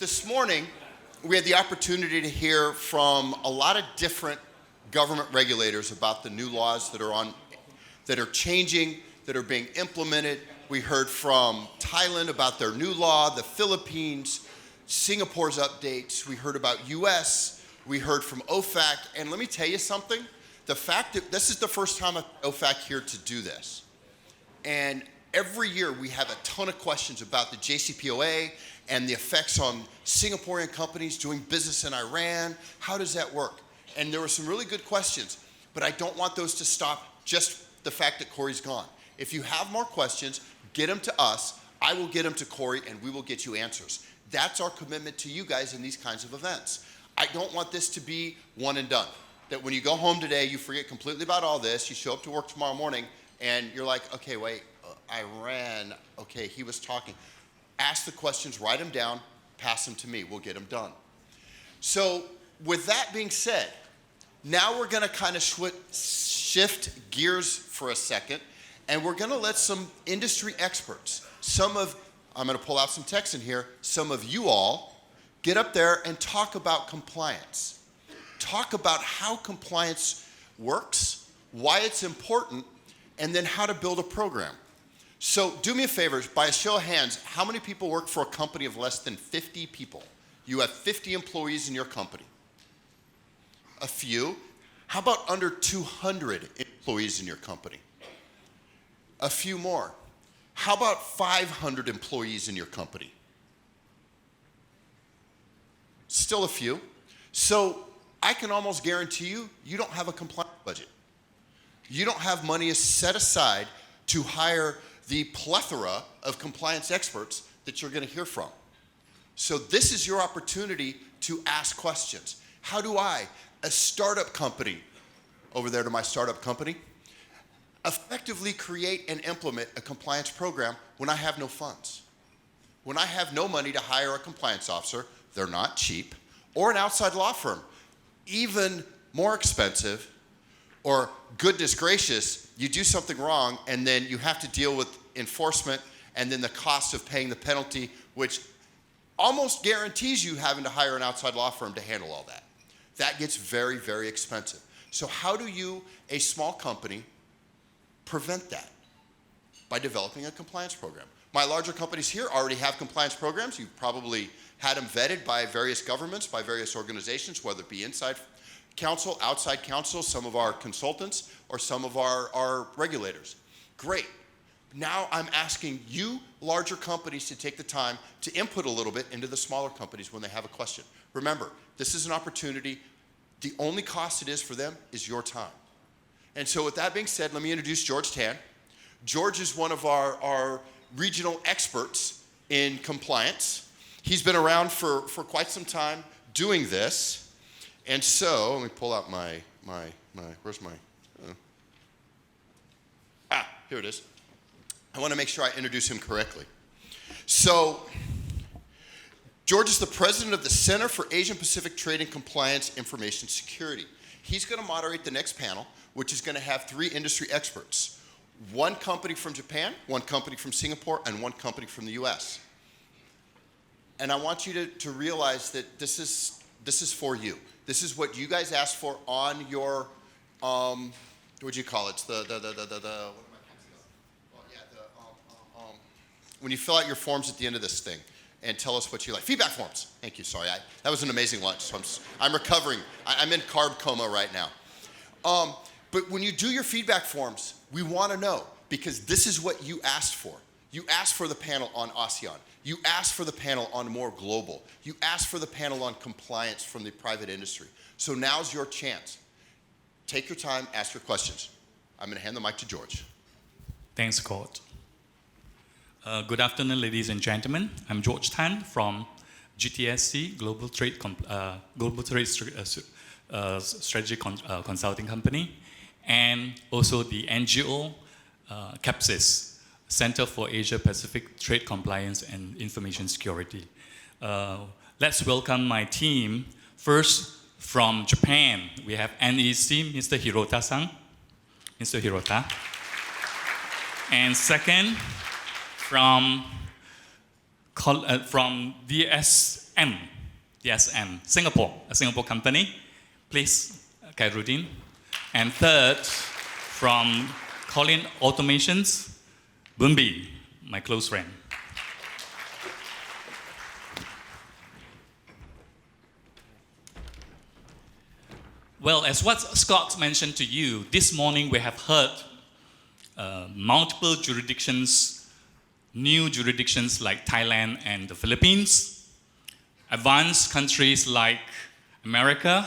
This morning, we had the opportunity to hear from a lot of different government regulators about the new laws that are changing, that are being implemented. We heard from Thailand about their new law, the Philippines, Singapore's updates. We heard about US, we heard from OFAC, and let me tell you something. The fact that this is the first time OFAC here to do this. And every year we have a ton of questions about the JCPOA and the effects on Singaporean companies doing business in Iran. How does that work? And there were some really good questions, but I don't want those to stop just the fact that Corey's gone. If you have more questions, get them to us. I will get them to Corey and we will get you answers. That's our commitment to you guys in these kinds of events. I don't want this to be one and done. That when you go home today, you forget completely about all this, you show up to work tomorrow morning and you're like, okay, wait, Iran, okay, he was talking. Ask the questions, write them down, pass them to me, we'll get them done. So with that being said, now we're gonna kind of shift gears for a second, and we're gonna let some industry experts, I'm gonna pull out some text in here, some of you all, get up there and talk about compliance. Talk about how compliance works, why it's important, and then how to build a program. So do me a favor, by a show of hands, how many people work for a company of less than 50 people? You have 50 employees in your company. A few. How about under 200 employees in your company? A few more. How about 500 employees in your company? Still a few. So I can almost guarantee you, you don't have a compliance budget. You don't have money set aside to hire the plethora of compliance experts that you're going to hear from. So this is your opportunity to ask questions. How do I, a startup company, over there to my startup company, effectively create and implement a compliance program when I have no funds? When I have no money to hire a compliance officer, they're not cheap, or an outside law firm, even more expensive, or goodness gracious, you do something wrong and then you have to deal with enforcement and then the cost of paying the penalty, which almost guarantees you having to hire an outside law firm to handle all that. That gets very, very expensive. So how do you, a small company, prevent that? By developing a compliance program. My larger companies here already have compliance programs. You've probably had them vetted by various governments, by various organizations, whether it be inside counsel, outside counsel, some of our consultants, or some of our regulators. Great. Now I'm asking you larger companies to take the time to input a little bit into the smaller companies when they have a question. Remember, this is an opportunity. The only cost it is for them is your time. And so with that being said, let me introduce George Tan. George is one of our regional experts in compliance. He's been around for quite some time doing this. And so, let me pull out where's my, here it is. I want to make sure I introduce him correctly. So, George is the president of the Center for Asian Pacific Trade and Compliance Information Security. He's going to moderate the next panel, which is going to have 3 industry experts. One company from Japan, one company from Singapore, and one company from the US. And I want you to realize that this is for you. This is what you guys asked for on your, what would you call it? When you fill out your forms at the end of this thing and tell us what you like. Feedback forms. Thank you, sorry. That was an amazing lunch, so I'm recovering. I'm in carb coma right now. But when you do your feedback forms, we want to know, because this is what you asked for. You asked for the panel on ASEAN. You asked for the panel on more global. You asked for the panel on compliance from the private industry. So now's your chance. Take your time, ask your questions. I'm going to hand the mic to George. Thanks, Scott. Good afternoon, ladies and gentlemen. I'm George Tan from GTSC, Global Trade Strategy Consulting Company, and also the NGO CAPSIS, Center for Asia Pacific Trade Compliance and Information Security. Let's welcome my team. First, from Japan, we have NEC, Mr. Hirota-san. Mr. Hirota. And second, from from DSN, Singapore, a Singapore company. Please, Khairuddin. And third, from Colin Automations, Bumbi, my close friend. Well, as what Scott mentioned to you, this morning we have heard multiple jurisdictions, new jurisdictions like Thailand and the Philippines, advanced countries like America,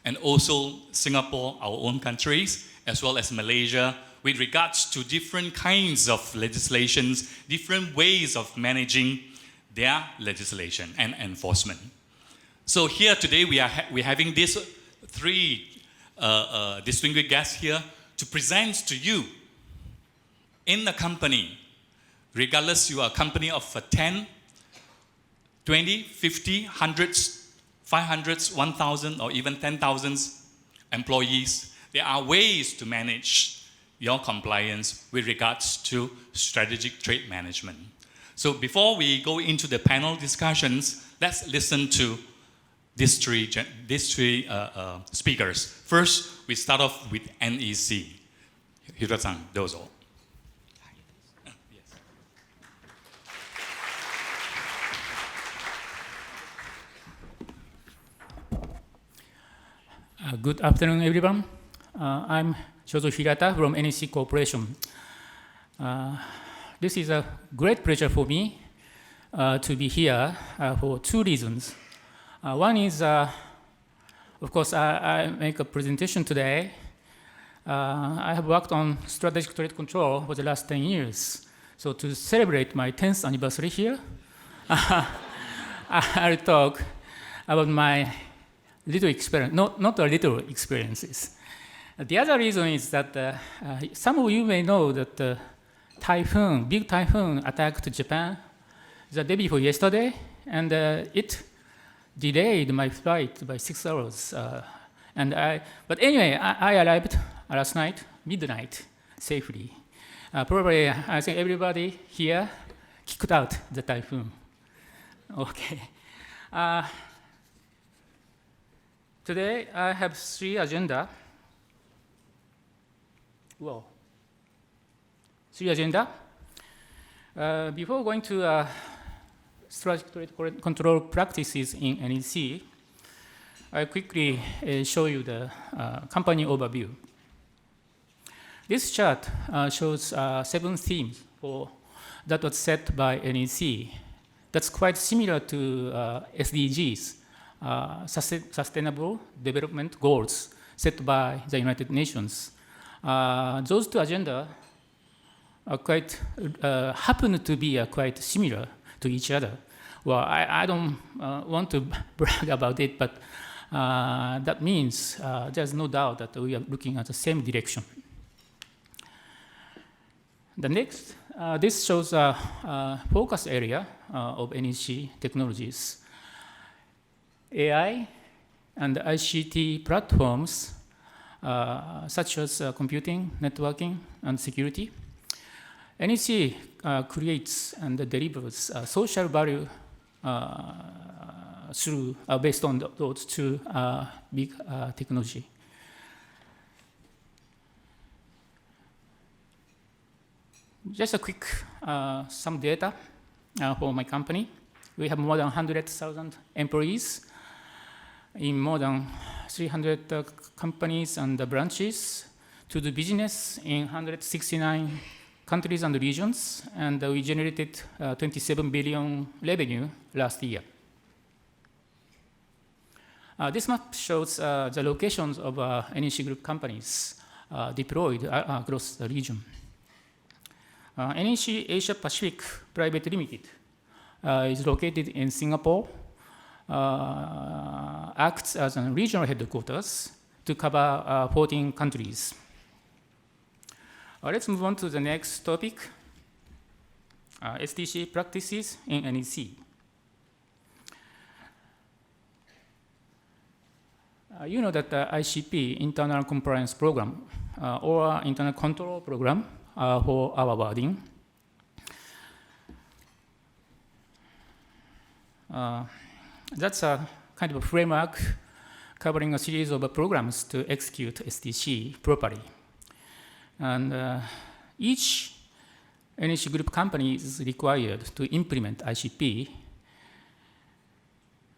and also Singapore, our own countries, as well as Malaysia, with regards to different kinds of legislations, different ways of managing their legislation and enforcement. So here today we're having these three distinguished guests here to present to you in the company, regardless you are a company of 10, 20, 50, hundreds, 500s, 1,000, or even 10,000 employees, there are ways to manage your compliance with regards to strategic trade management. So before we go into the panel discussions, let's listen to these three speakers. First, we start off with NEC. Hiro-san, dozo. Good afternoon, everyone. I'm Shozo Hirata from NEC Corporation. This is a great pleasure for me to be here for two reasons. One is, of course, I make a presentation today. I have worked on strategic trade control for the last 10 years. So to celebrate my 10th anniversary here, I'll talk about my little experience, not a little experiences. The other reason is that some of you may know that big typhoon attacked Japan the day before yesterday, and it delayed my flight by 6 hours. But anyway, I arrived last night, midnight, safely. Probably, I think everybody here kicked out the typhoon. Okay. Today, I have three agenda. Before going to strategic trade control practices in NEC, I'll quickly show you the company overview. This chart shows 7 themes that was set by NEC. That's quite similar to SDGs, Sustainable Development Goals set by the United Nations. Those two agendas are happen to be quite similar to each other. Well, I don't want to brag about it, but that means there's no doubt that we are looking at the same direction. The next, this shows a focus area of NEC technologies. AI and ICT platforms such as computing, networking, and security. NEC creates and delivers social value based on those two big technology. Just a quick some data for my company. We have more than 100,000 employees in more than 300 companies and branches to do business in 169 countries and regions, and we generated 27 billion revenue last year. This map shows the locations of NEC Group companies deployed across the region. NEC Asia Pacific Private Limited is located in Singapore, acts as a regional headquarters to cover 14 countries. Let's move on to the next topic, STC practices in NEC. You know that the ICP, Internal Compliance Program, or Internal Control Program for our wording. That's a kind of a framework covering a series of programs to execute SDC properly. And each NEC group company is required to implement ICP.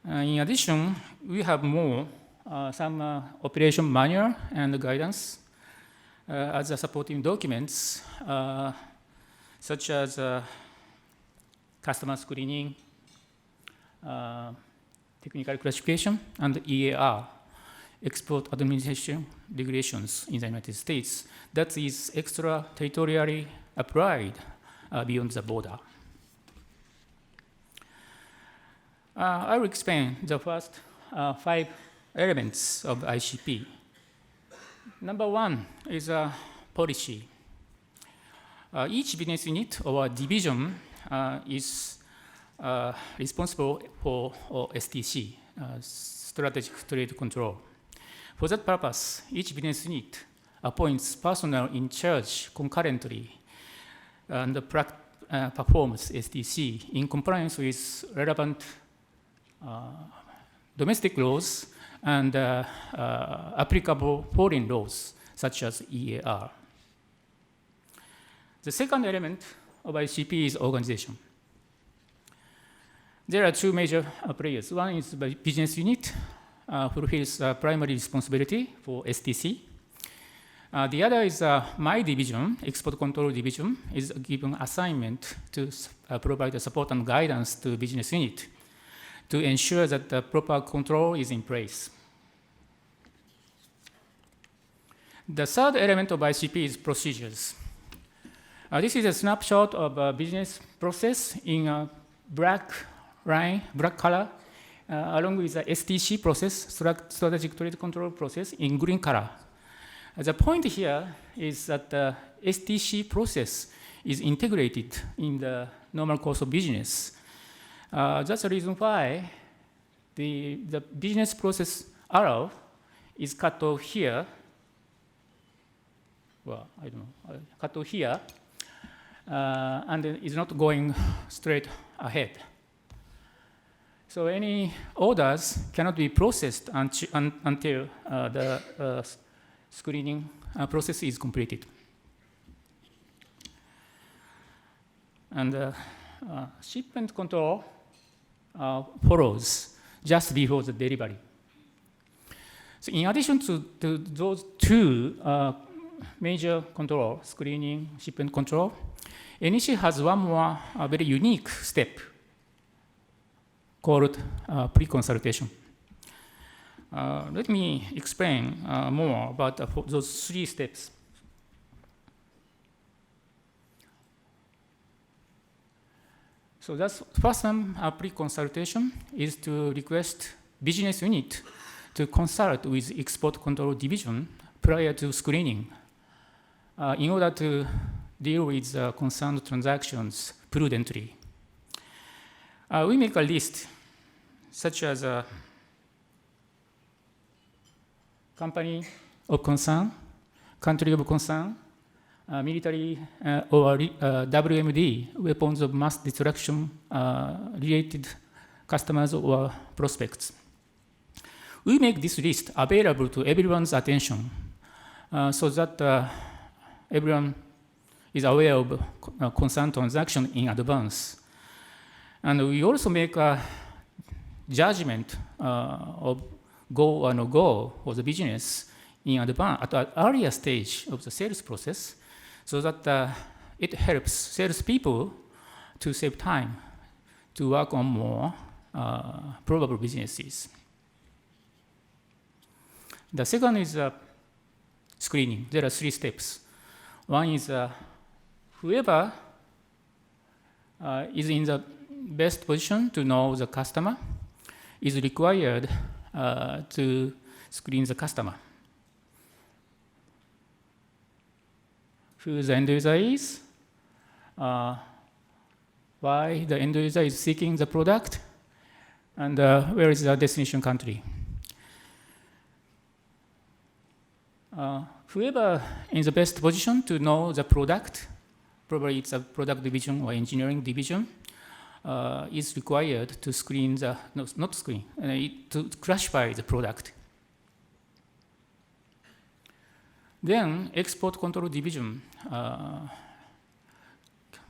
In addition, we have some operation manual and guidance as a supporting documents, such as customer screening, technical classification, and EAR, export administration regulations in the United States, that is extraterritorially applied beyond the border. I will explain the first 5 elements of ICP. Number 1 is a policy. Each business unit or division is responsible for STC, strategic trade control. For that purpose, each business unit appoints personnel in charge concurrently and performs STC in compliance with relevant domestic laws and applicable foreign laws, such as EAR. The second element of ICP is organization. There are 2 major players. One is the business unit, fulfills primary responsibility for STC. The other is my division, export control division, is given assignment to provide the support and guidance to business unit to ensure that the proper control is in place. The third element of ICP is procedures. This is a snapshot of a business process in a black line, black color, along with the STC process, strategic trade control process, in green color. The point here is that the STC process is integrated in the normal course of business. That's the reason why the business process arrow is cut off here. Well, I don't know, cut off here, and is not going straight ahead. So any orders cannot be processed until the screening process is completed. And shipment control follows just before the delivery. So in addition to those 2 major control, screening, shipment control, NEC has one more very unique step called PreConsultation. Let me explain more about those 3 steps. So that's first one, PreConsultation is to request business unit to consult with export control division prior to screening in order to deal with concerned transactions prudently. We make a list such as a company of concern, country of concern, military or WMD, weapons of mass destruction related customers or prospects. We make this list available to everyone's attention so that everyone is aware of concerned transaction in advance. And we also make a judgment of go or no go for the business in advance at an earlier stage of the sales process, so that it helps salespeople to save time to work on more probable businesses. The second is screening. There are 3 steps. One is whoever is in the best position to know the customer is required to screen the customer. Who the end user is, why the end user is seeking the product, and where is the destination country. Whoever is the best position to know the product, probably it's a product division or engineering division, is required to screen the, no, not screen, to classify the product. Then export control division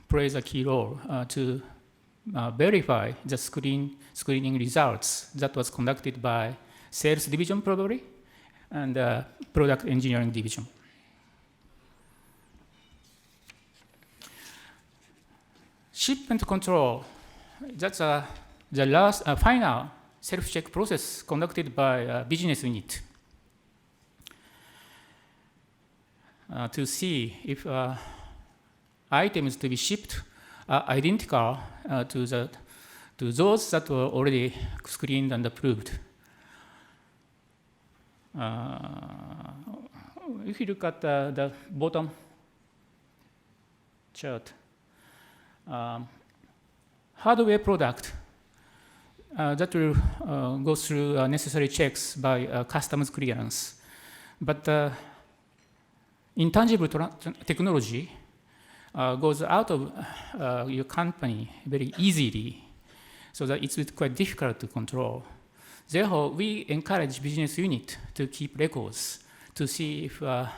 plays a key role to verify the screening results that was conducted by sales division probably and product engineering division. Shipment control, that's the last final self-check process conducted by business unit to see if items to be shipped are identical to those that were already screened and approved. If you look at the bottom chart, hardware product that will go through necessary checks by customs clearance. But intangible technology goes out of your company very easily, so that it's quite difficult to control. Therefore, we encourage business unit to keep records to see if the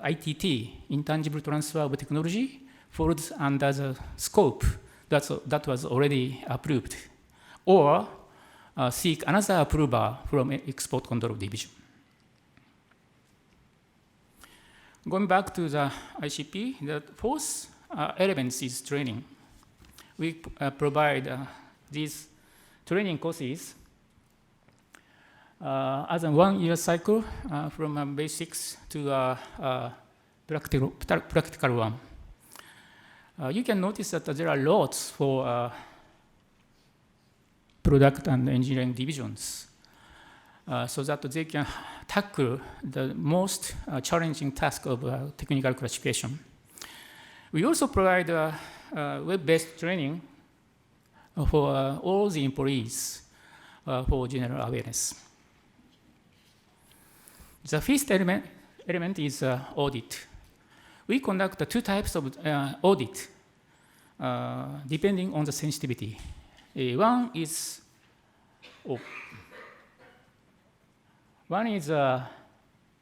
ITT, intangible transfer of technology, falls under the scope that was already approved, or seek another approval from export control division. Going back to the ICP, the fourth element is training. We provide these training courses as a one-year cycle from basics to practical one. You can notice that there are lots for product and engineering divisions so that they can tackle the most challenging task of technical classification. We also provide web-based training for all the employees for general awareness. The fifth element is audit. We conduct two types of audit depending on the sensitivity. One is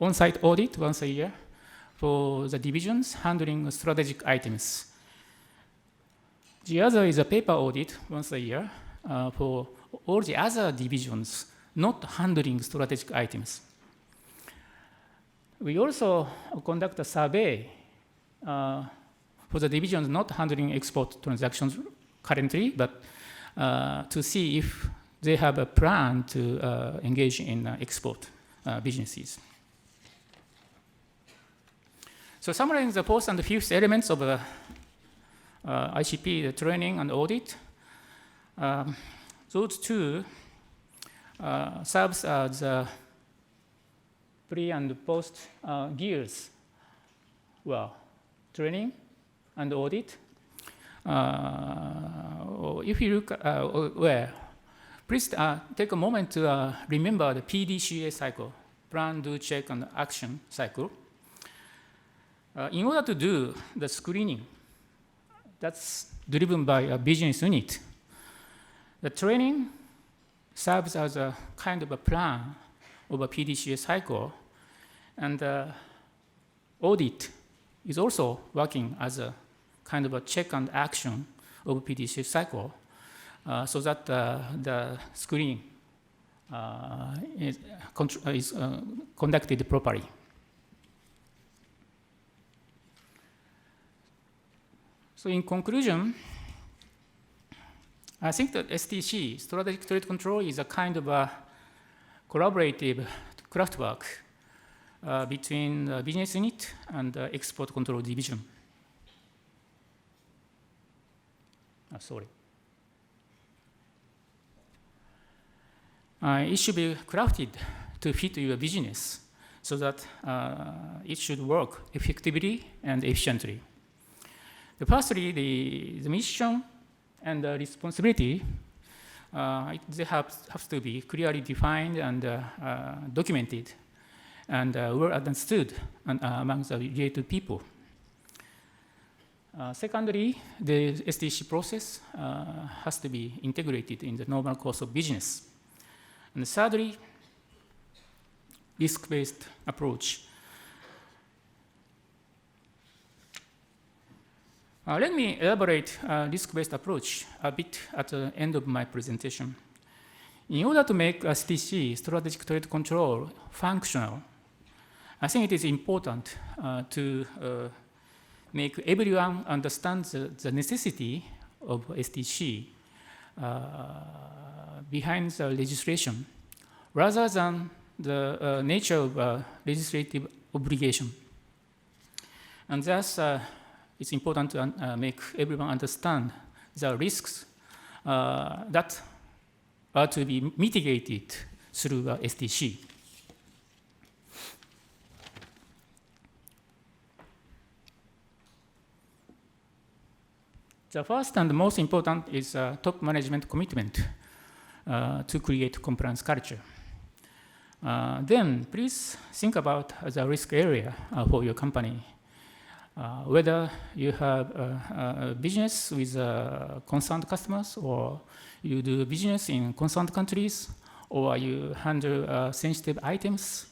on-site audit once a year for the divisions handling strategic items. The other is a paper audit once a year for all the other divisions not handling strategic items. We also conduct a survey for the divisions not handling export transactions currently, but to see if they have a plan to engage in export businesses. So summarizing the fourth and the fifth elements of ICP, the training and audit, those two serves as pre and post gears. Well, training and audit. If you look please take a moment to remember the PDCA cycle, plan, do, check, and action cycle. In order to do the screening that's driven by a business unit, the training serves as a kind of a plan of a PDCA cycle, and audit is also working as a kind of a check and action of a PDCA cycle, so that the screening is conducted properly. So in conclusion, I think that STC, Strategic Trade Control, is a kind of a collaborative craftwork between the business unit and the export control division. It should be crafted to fit your business so that it should work effectively and efficiently. Firstly, the mission and the responsibility, they have to be clearly defined and documented and well understood among the related people. Secondly, the SDC process has to be integrated in the normal course of business. And thirdly, risk-based approach. Let me elaborate risk-based approach a bit at the end of my presentation. In order to make STC, strategic trade control, functional, I think it is important to make everyone understand the necessity of STC behind the legislation, rather than the nature of legislative obligation. And thus, it's important to make everyone understand the risks that are to be mitigated through STC. The first and most important is top management commitment to create compliance culture. Then please think about the risk area for your company. Whether you have a business with concerned customers, or you do business in concerned countries, or you handle sensitive items,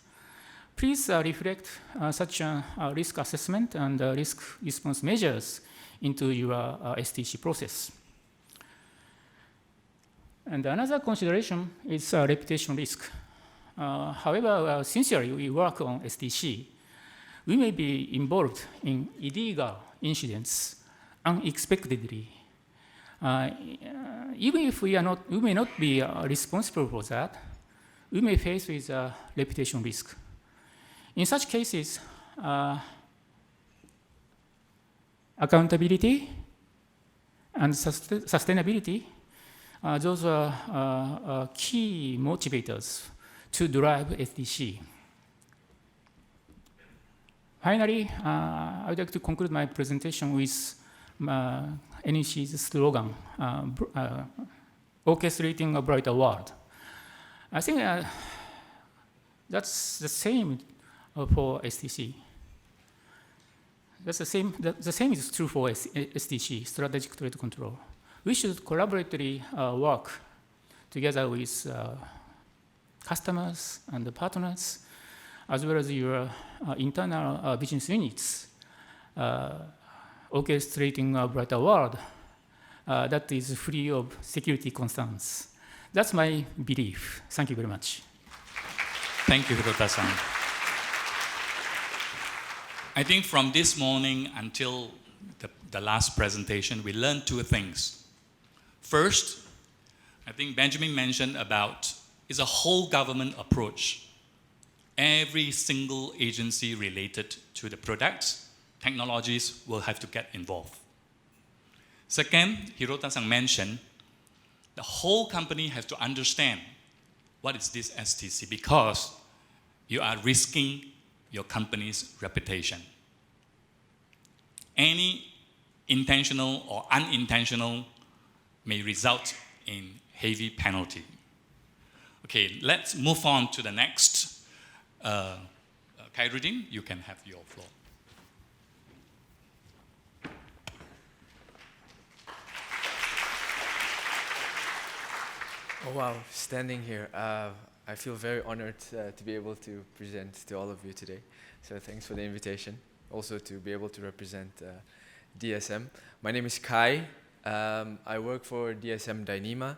please reflect such a risk assessment and risk response measures into your STC process. And another consideration is reputation risk. However, sincerely we work on STC, we may be involved in illegal incidents unexpectedly. Even if we may not be responsible for that, we may face with a reputation risk. In such cases, accountability and sustainability, those are key motivators to drive SDC. Finally, I would like to conclude my presentation with NEC's slogan, orchestrating a brighter world. I think that's the same for STC. That's the same is true for STC, strategic trade control. We should collaboratively work together with customers and partners, as well as your internal business units, orchestrating a brighter world that is free of security concerns. That's my belief. Thank you very much. Thank you, Hirota-san. I think from this morning until the last presentation, we learned two things. First, I think Benjamin mentioned about is a whole government approach. Every single agency related to the products, technologies will have to get involved. Second, Hirota-san mentioned the whole company has to understand what is this STC, because you are risking your company's reputation. Any intentional or unintentional may result in heavy penalty. Okay, let's move on to the next. Khairuddin, you can have your floor. Oh wow, standing here, I feel very honored to be able to present to all of you today. So thanks for the invitation. Also to be able to represent DSM. My name is Kai. I work for DSM Dyneema.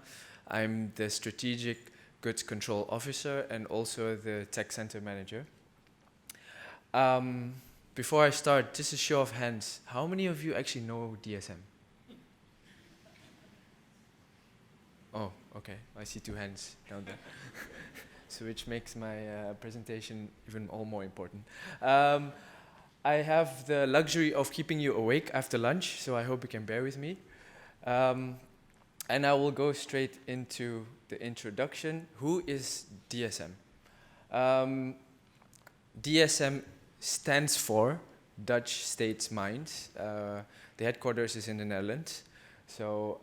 I'm the Strategic Goods Control Officer and also the Tech Center Manager. Before I start, just a show of hands, how many of you actually know DSM? Oh, okay, I see 2 hands down there. So which makes my presentation even all more important. I have the luxury of keeping you awake after lunch, so I hope you can bear with me. And I will go straight into the introduction. Who is DSM? DSM stands for Dutch States Mines. The headquarters is in the Netherlands. So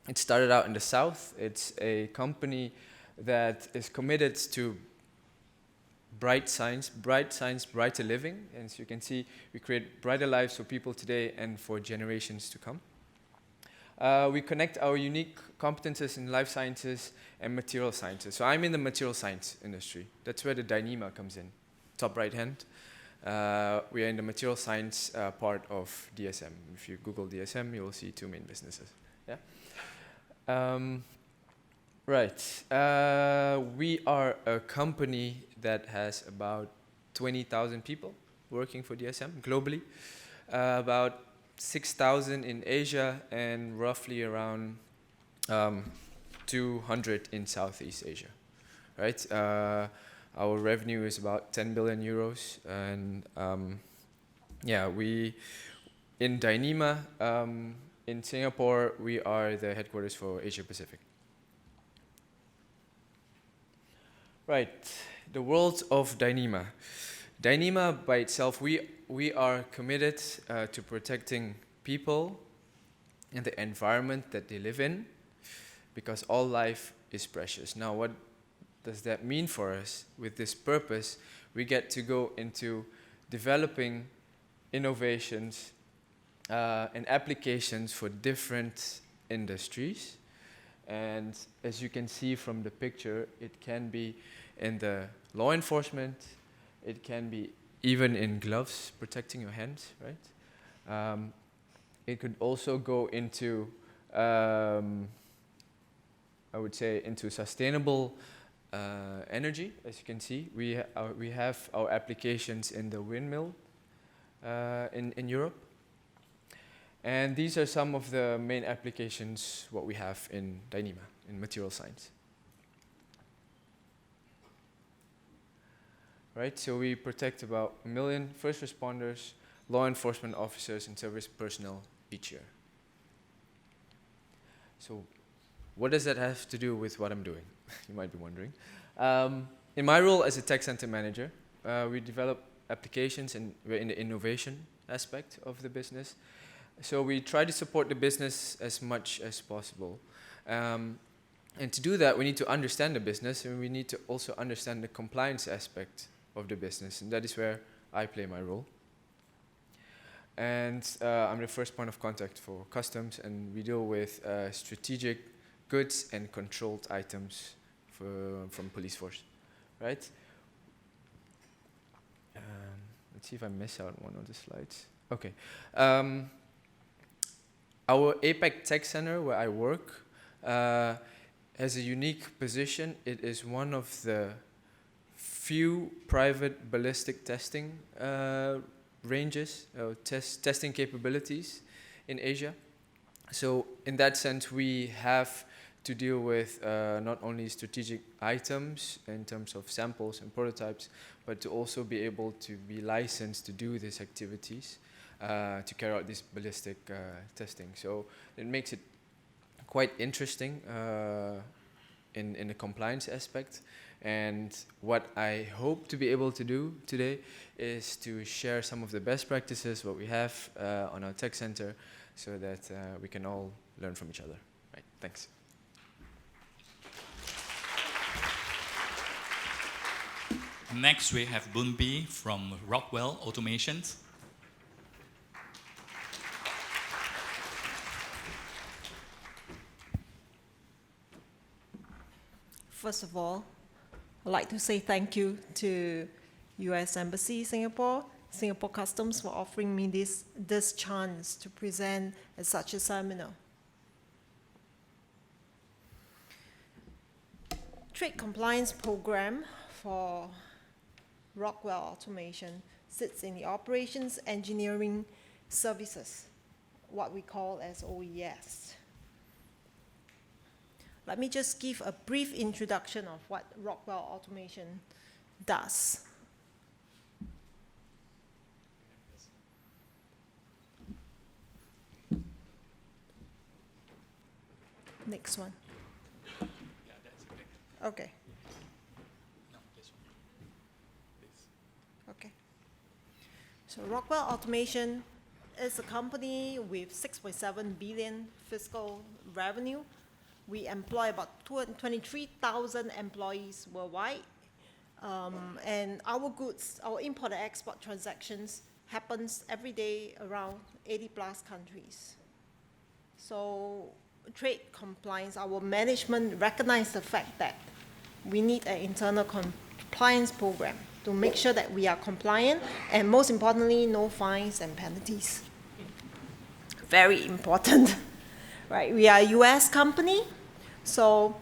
it started out in the south. It's a company that is committed to bright science, brighter living. And as you can see, we create brighter lives for people today and for generations to come. We connect our unique competences in life sciences and material sciences. So I'm in the material science industry. That's where the Dyneema comes in, top right hand. We are in the material science part of DSM. If you Google DSM, you will see two main businesses. Yeah. Right. We are a company that has about 20,000 people working for DSM globally. About 6,000 in Asia and roughly around 200 in Southeast Asia. Right. Our revenue is about 10 billion euros, and yeah, we in Dyneema in Singapore, we are the headquarters for Asia Pacific. Right, the world of Dyneema. Dyneema by itself, we are committed to protecting people and the environment that they live in, because all life is precious. Now, what does that mean for us? With this purpose, we get to go into developing innovations and applications for different industries. And as you can see from the picture, it can be in the law enforcement, it can be even in gloves, protecting your hands, right? It could also go into, I would say, into sustainable energy. As you can see, we have our applications in the windmill in Europe. And these are some of the main applications what we have in Dyneema, in material science. Right, so we protect about 1 million first responders, law enforcement officers, and service personnel each year. So what does that have to do with what I'm doing? You might be wondering. In my role as a tech center manager, we develop applications and we're in the innovation aspect of the business. So we try to support the business as much as possible. And to do that, we need to understand the business, and we need to also understand the compliance aspect of the business. And that is where I play my role. And I'm the first point of contact for customs, and we deal with strategic goods and controlled items from police force, right? Let's see if I miss out one of the slides. Okay. Our APAC Tech Center, where I work, has a unique position. It is one of the few private ballistic testing ranges, testing capabilities in Asia. So in that sense, we have to deal with not only strategic items in terms of samples and prototypes, but to also be able to be licensed to do these activities, to carry out this ballistic testing. So it makes it quite interesting in the compliance aspect. And what I hope to be able to do today is to share some of the best practices, what we have on our tech center, so that we can all learn from each other. Right, thanks. Next, we have Bunbi from Rockwell Automation. First of all, I'd like to say thank you to U.S. Embassy Singapore, Singapore Customs for offering me this chance to present at such a seminar. Trade compliance program for Rockwell Automation sits in the Operations Engineering Services, what we call as OES. Let me just give a brief introduction of what Rockwell Automation does. Next one. Yeah, that's okay. Okay. No, this one. Please. Okay. So Rockwell Automation is a company with 6.7 billion fiscal revenue. We employ about 23,000 employees worldwide. And our goods, our import and export transactions happens every day around 80 plus countries. So trade compliance, our management recognize the fact that we need an internal compliance program to make sure that we are compliant, and most importantly, no fines and penalties. Very important, right? We are a US company, so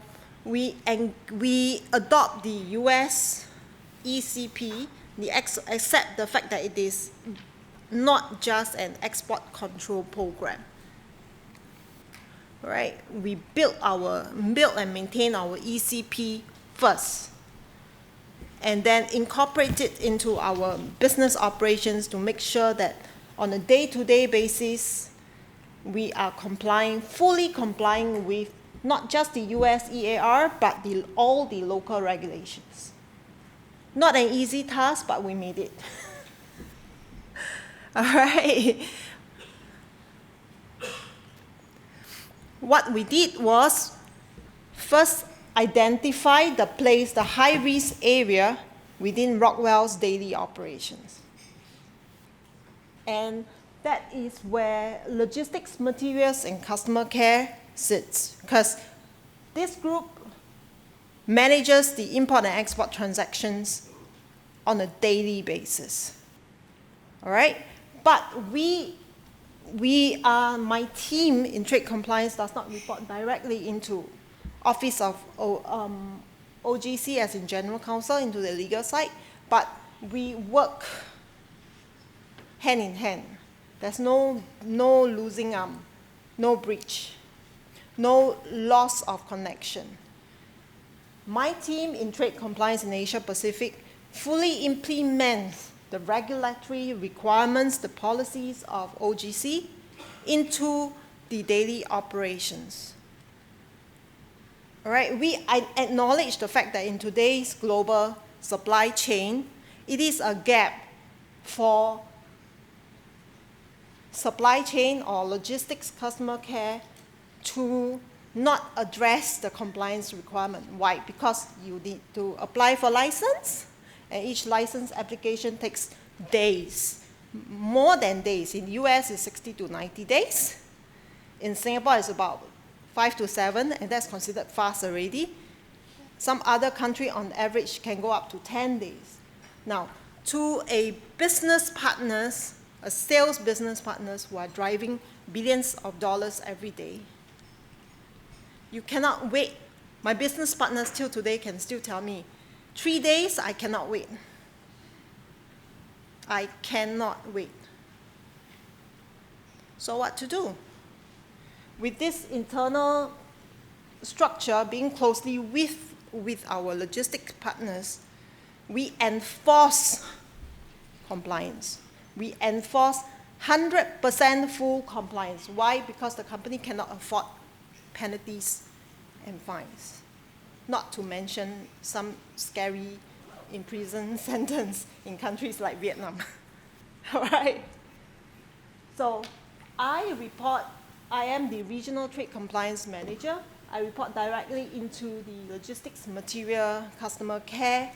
we adopt the US ECP, accept the fact that it is not just an export control program. Right? We build and maintain our ECP first, and then incorporate it into our business operations to make sure that on a day-to-day basis, we are fully complying with not just the US EAR, but all the local regulations. Not an easy task, but we made it. All right. What we did was first identify the high-risk area within Rockwell's daily operations. And that is where logistics, materials, and customer care sits, because this group manages the import and export transactions on a daily basis. All right? But my team in trade compliance does not report directly into Office of OGC, as in General Counsel, into the legal side, but we work hand in hand. There's no losing arm, no breach, no loss of connection. My team in trade compliance in Asia Pacific fully implements the regulatory requirements, the policies of OGC into the daily operations. All right, I acknowledge the fact that in today's global supply chain, it is a gap for supply chain or logistics customer care to not address the compliance requirement. Why? Because you need to apply for license, and each license application takes days, more than days. In the US, it's 60 to 90 days. In Singapore, it's about 5 to 7, and that's considered fast already. Some other country, on average, can go up to 10 days. Now, to a sales business partners who are driving billions of dollars every day, you cannot wait. My business partners till today can still tell me, 3 days, I cannot wait. I cannot wait. So what to do? With this internal structure, being closely with our logistics partners, we enforce compliance. We enforce 100% full compliance. Why? Because the company cannot afford penalties and fines. Not to mention some scary imprisonment sentence in countries like Vietnam. All right? So I am the Regional Trade Compliance Manager. I report directly into the logistics, material, customer care,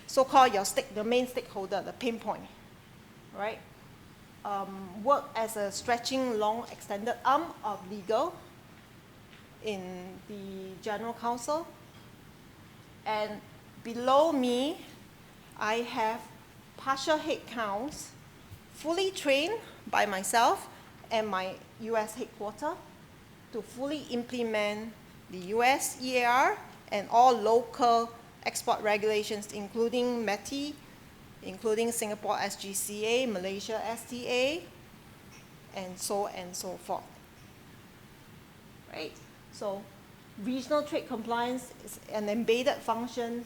so-called the main stakeholder, the pain point, right? Work as a stretching, long, extended arm of legal in the General Counsel. And below me, I have partial headcounts, fully trained by myself and my US headquarters to fully implement the US EAR and all local export regulations, including METI, including Singapore SGCA, Malaysia STA, and so forth. Right? So regional trade compliance is an embedded function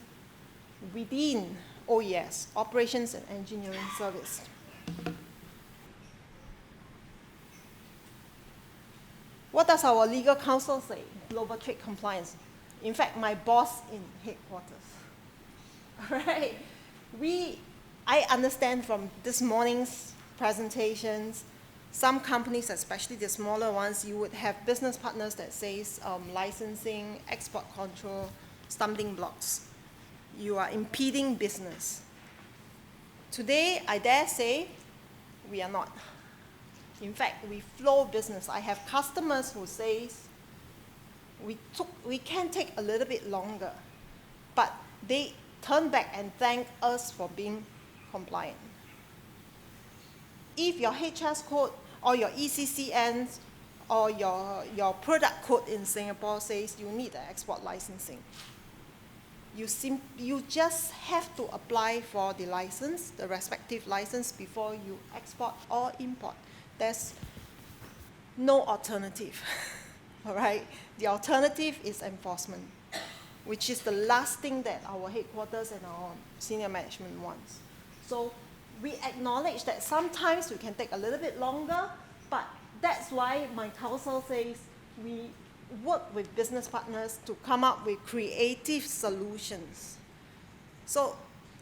within OES, Operations and Engineering Service. What does our legal counsel say? Global trade compliance. In fact, my boss in headquarters. All right. I understand from this morning's presentations, some companies, especially the smaller ones, you would have business partners that says licensing, export control, stumbling blocks. you are impeding business. Today, I dare say, we are not. In fact, we flow business. I have customers who say, we can take a little bit longer, but they turn back and thank us for being compliant. If your HS code or your ECCN or your product code in Singapore says you need an export licensing, you just have to apply for the license, the respective license, before you export or import. There's no alternative, all right? The alternative is enforcement, which is the last thing that our headquarters and our senior management wants. So we acknowledge that sometimes we can take a little bit longer, but that's why my counsel says we work with business partners to come up with creative solutions. So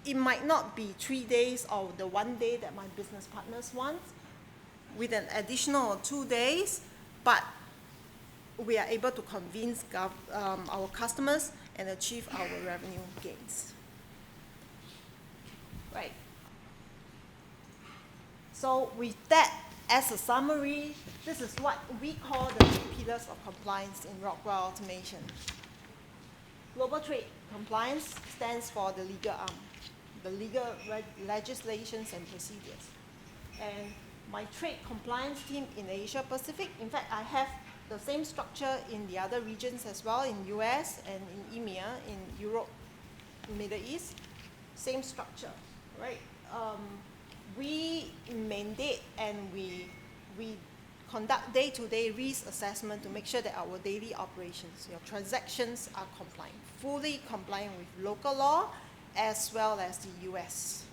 it might not be 3 days or the 1 day that my business partners want, with an additional 2 days, but we are able to convince our customers and achieve our revenue gains. Right. So with that, as a summary, this is what we call the 3 pillars of compliance in Rockwell Automation. Global trade compliance stands for the legal arm, the legal legislations and procedures. And my trade compliance team in Asia Pacific, in fact, I have the same structure in the other regions as well, in US and in EMEA, in Europe, Middle East, same structure, right? We mandate and we conduct day-to-day risk assessment to make sure that our daily operations, your transactions are compliant, fully compliant with local law as well as the US.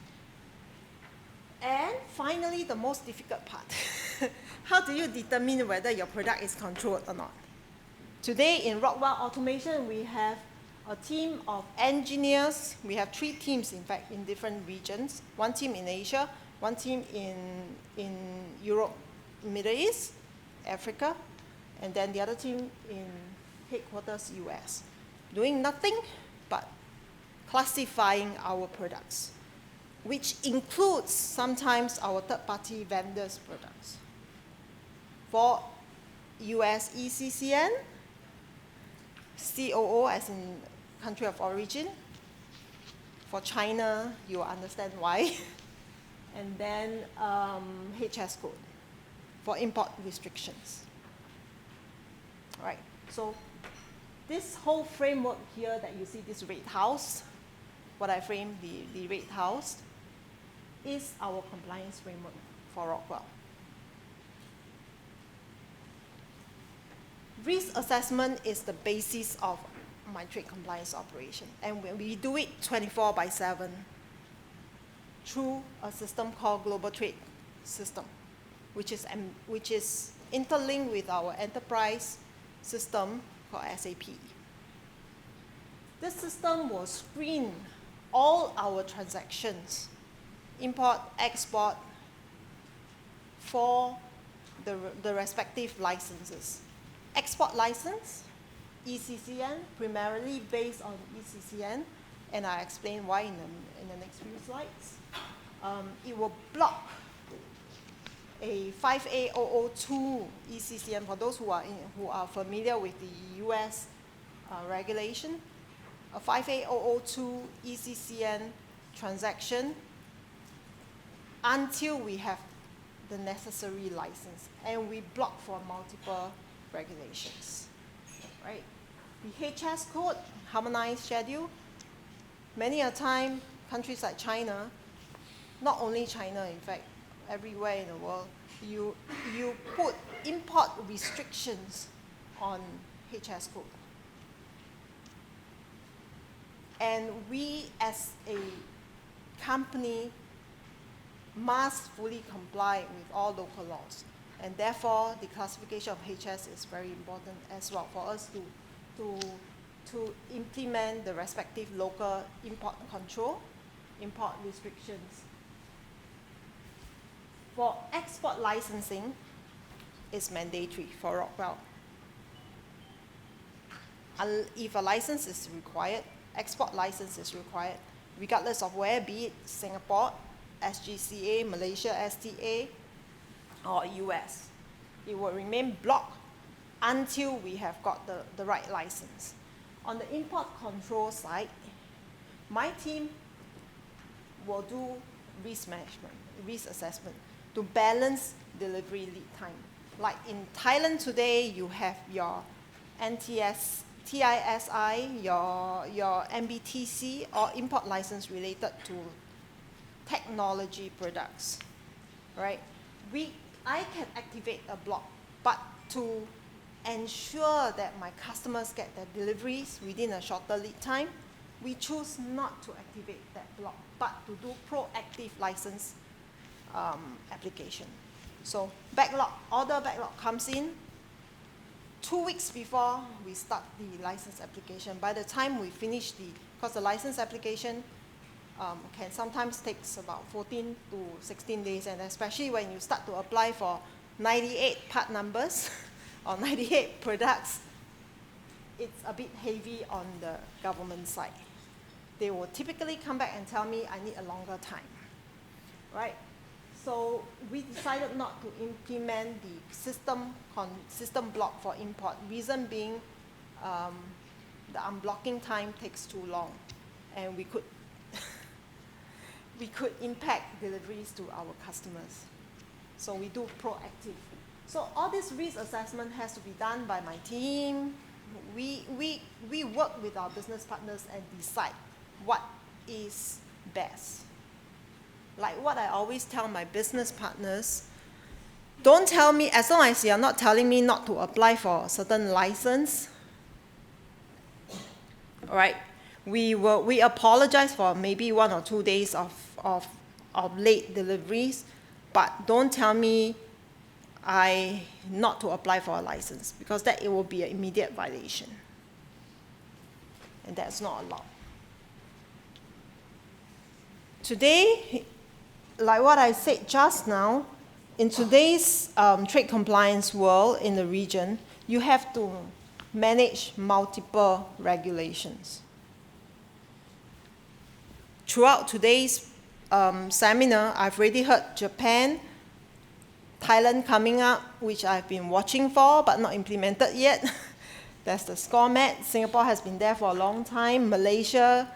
And finally, the most difficult part. How do you determine whether your product is controlled or not? Today in Rockwell Automation, we have a team of engineers. We have 3 teams, in fact, in different regions. 1 team in Asia, 1 team in Europe, Middle East, Africa, and then the other team in headquarters, US. Doing nothing but classifying our products, which includes sometimes our third-party vendors' products. For US ECCN, COO as in country of origin. For China, you understand why. And then HS code for import restrictions. All right, so this whole framework here that you see, this red house, what I framed the red house, is our compliance framework for Rockwell. Risk assessment is the basis of my trade compliance operation, and we do it 24/7 through a system called Global Trade System, which is interlinked with our enterprise system called SAP. This system will screen all our transactions, import, export, for the respective licenses. Export license, ECCN, primarily based on ECCN, and I'll explain why in the next few slides. It will block a 5A002 ECCN, for those who are familiar with the US regulation. A 5A002 ECCN transaction until we have the necessary license, and we block for multiple regulations, right? The HS code, harmonized schedule. Many a time, countries like China, not only China, in fact, everywhere in the world, you put import restrictions on HS code. And we, as a company, must fully comply with all local laws. And therefore, the classification of HS is very important as well for us to implement the respective local import control, import restrictions. For export licensing, it's mandatory for Rockwell. If a license is required, export license is required, regardless of where, be it Singapore, SGCA, Malaysia, STA, or US. It will remain blocked until we have got the right license. On the import control side, my team will do risk management, risk assessment to balance delivery lead time. Like in Thailand today, you have your TISI, your MBTC, or import license related to technology products, right? I can activate a block, but to ensure that my customers get their deliveries within a shorter lead time, we choose not to activate that block, but to do proactive license application. So order backlog comes in 2 weeks before we start the license application. By the time we finish because the license application can sometimes takes about 14 to 16 days, and especially when you start to apply for 98 part numbers or 98 products, it's a bit heavy on the government side. They will typically come back and tell me I need a longer time, right? So we decided not to implement the system block for import. Reason being, the unblocking time takes too long, and we could impact deliveries to our customers. So we do proactive. So all this risk assessment has to be done by my team. We work with our business partners and decide what is best. Like what I always tell my business partners, don't tell me, as long as you're not telling me not to apply for a certain license, all right, we apologize for maybe 1 or 2 days of late deliveries, but don't tell me not to apply for a license, because it will be an immediate violation. And that's not allowed. Today, like what I said just now, in today's trade compliance world in the region, you have to manage multiple regulations. Throughout today's seminar, I've already heard Japan, Thailand coming up, which I've been watching for but not implemented yet. That's the SCORMAT. Singapore has been there for a long time. Malaysia,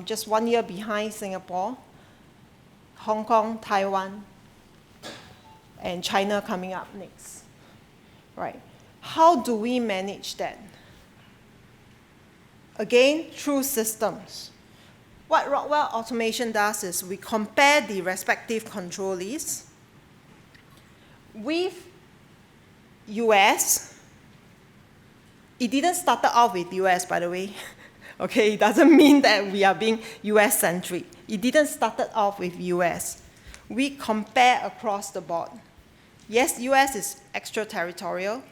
just 1 year behind Singapore. Hong Kong, Taiwan, and China coming up next. Right. How do we manage that? Again, through systems. What Rockwell Automation does is we compare the respective control lists with US. It didn't start off with US, by the way. Okay, it doesn't mean that we are being US-centric. It didn't start off with US. We compare across the board. Yes, US is extraterritorial,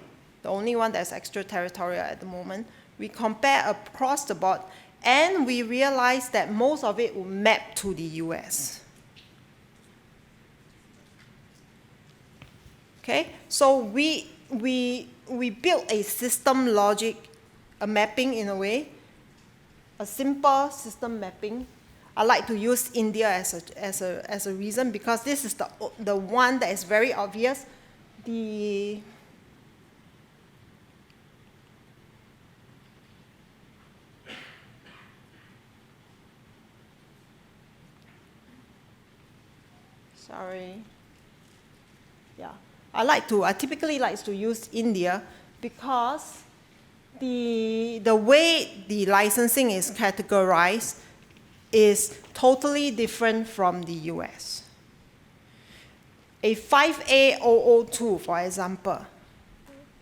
the only one that's extraterritorial at the moment. We compare across the board, and we realize that most of it will map to the US. Okay, so we built a system logic, a mapping in a way, a simple system mapping. I like to use India as a reason, because this is the one that is very obvious. I typically like to use India because the way the licensing is categorized is totally different from the US. A 5A002, for example,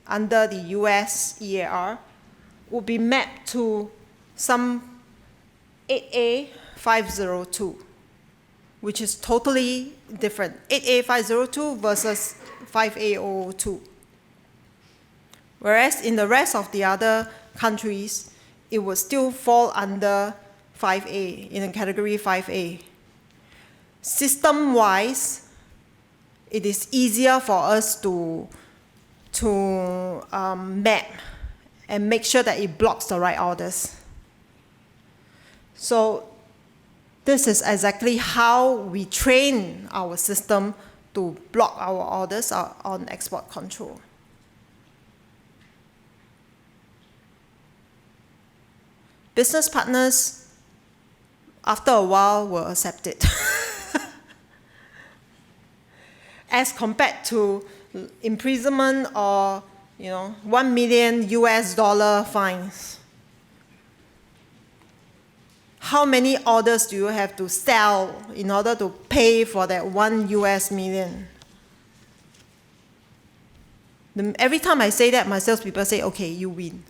under the US EAR, would be mapped to some 8A502, which is totally different. 8A502 versus 5A002. Whereas in the rest of the other countries, it would still fall under 5A, in the category 5A. System-wise, it is easier for us to map and make sure that it blocks the right orders. So this is exactly how we train our system to block our orders on export control. Business partners, after a while, will accept it. As compared to imprisonment or, $1 million fines. How many orders do you have to sell in order to pay for that $1 million? Every time I say that, my salespeople say, okay, you win.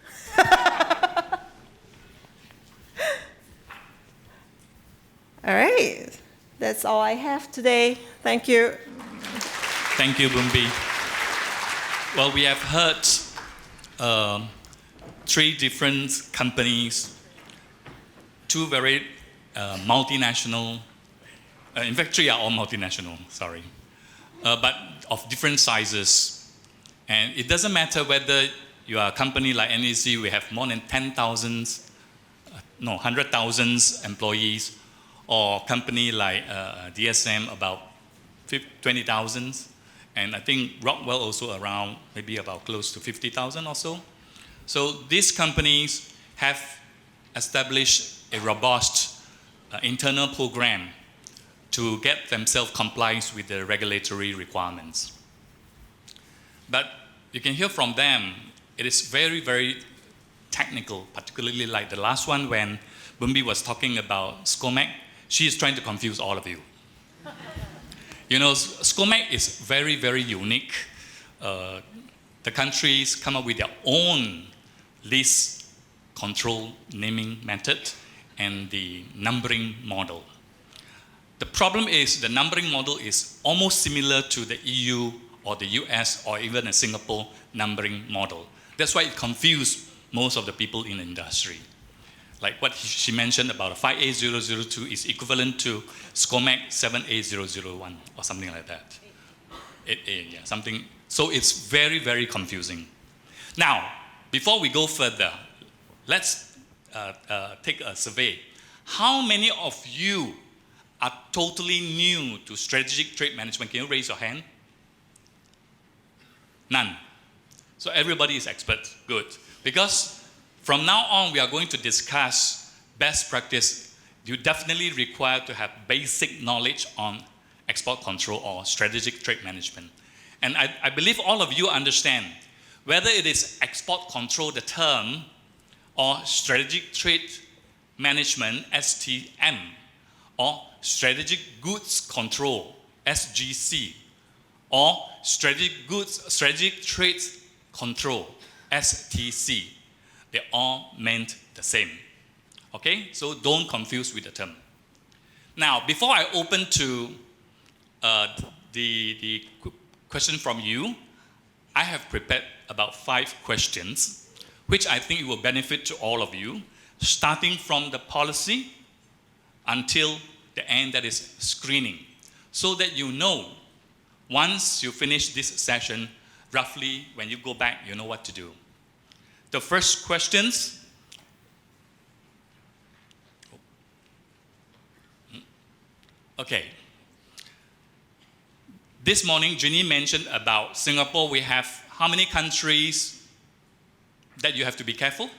All right, that's all I have today. Thank you. Thank you, Bumbi. Well, we have heard 3 different companies, 2 very multinational, in fact 3 are all multinational, sorry, but of different sizes. And it doesn't matter whether you are a company like NEC, we have more than 100,000 employees, or company like DSM, about 20,000. And I think Rockwell also around maybe about close to 50,000 or so. So these companies have established a robust internal program to get themselves compliant with the regulatory requirements. But you can hear from them, it is very, very technical, particularly like the last one when Bumbi was talking about SCOMEC. She is trying to confuse all of you. SCOMEC is very, very unique. The countries come up with their own list control naming method and the numbering model. The problem is the numbering model is almost similar to the EU or the US or even a Singapore numbering model. That's why it confused most of the people in the industry. Like what she mentioned about 5A002 is equivalent to SCOMEC 7A001 or something like that. 8A, yeah, something. So it's very, very confusing. Now, before we go further, let's take a survey. How many of you are totally new to strategic trade management? Can you raise your hand? None. So everybody is expert. Good. Because from now on, we are going to discuss best practice. You definitely require to have basic knowledge on export control or strategic trade management. And I believe all of you understand whether it is export control, the term, or strategic trade management, STM, or strategic goods control, SGC, or strategic trade control, STC. They all meant the same. Okay? So don't confuse with the term. Now, before I open to the question from you, I have prepared about 5 questions, which I think will benefit to all of you, starting from the policy until the end, that is screening, so that you know, once you finish this session, roughly when you go back, you know what to do. The first questions. Okay. This morning, Jenny mentioned about Singapore. We have how many countries that you have to be careful?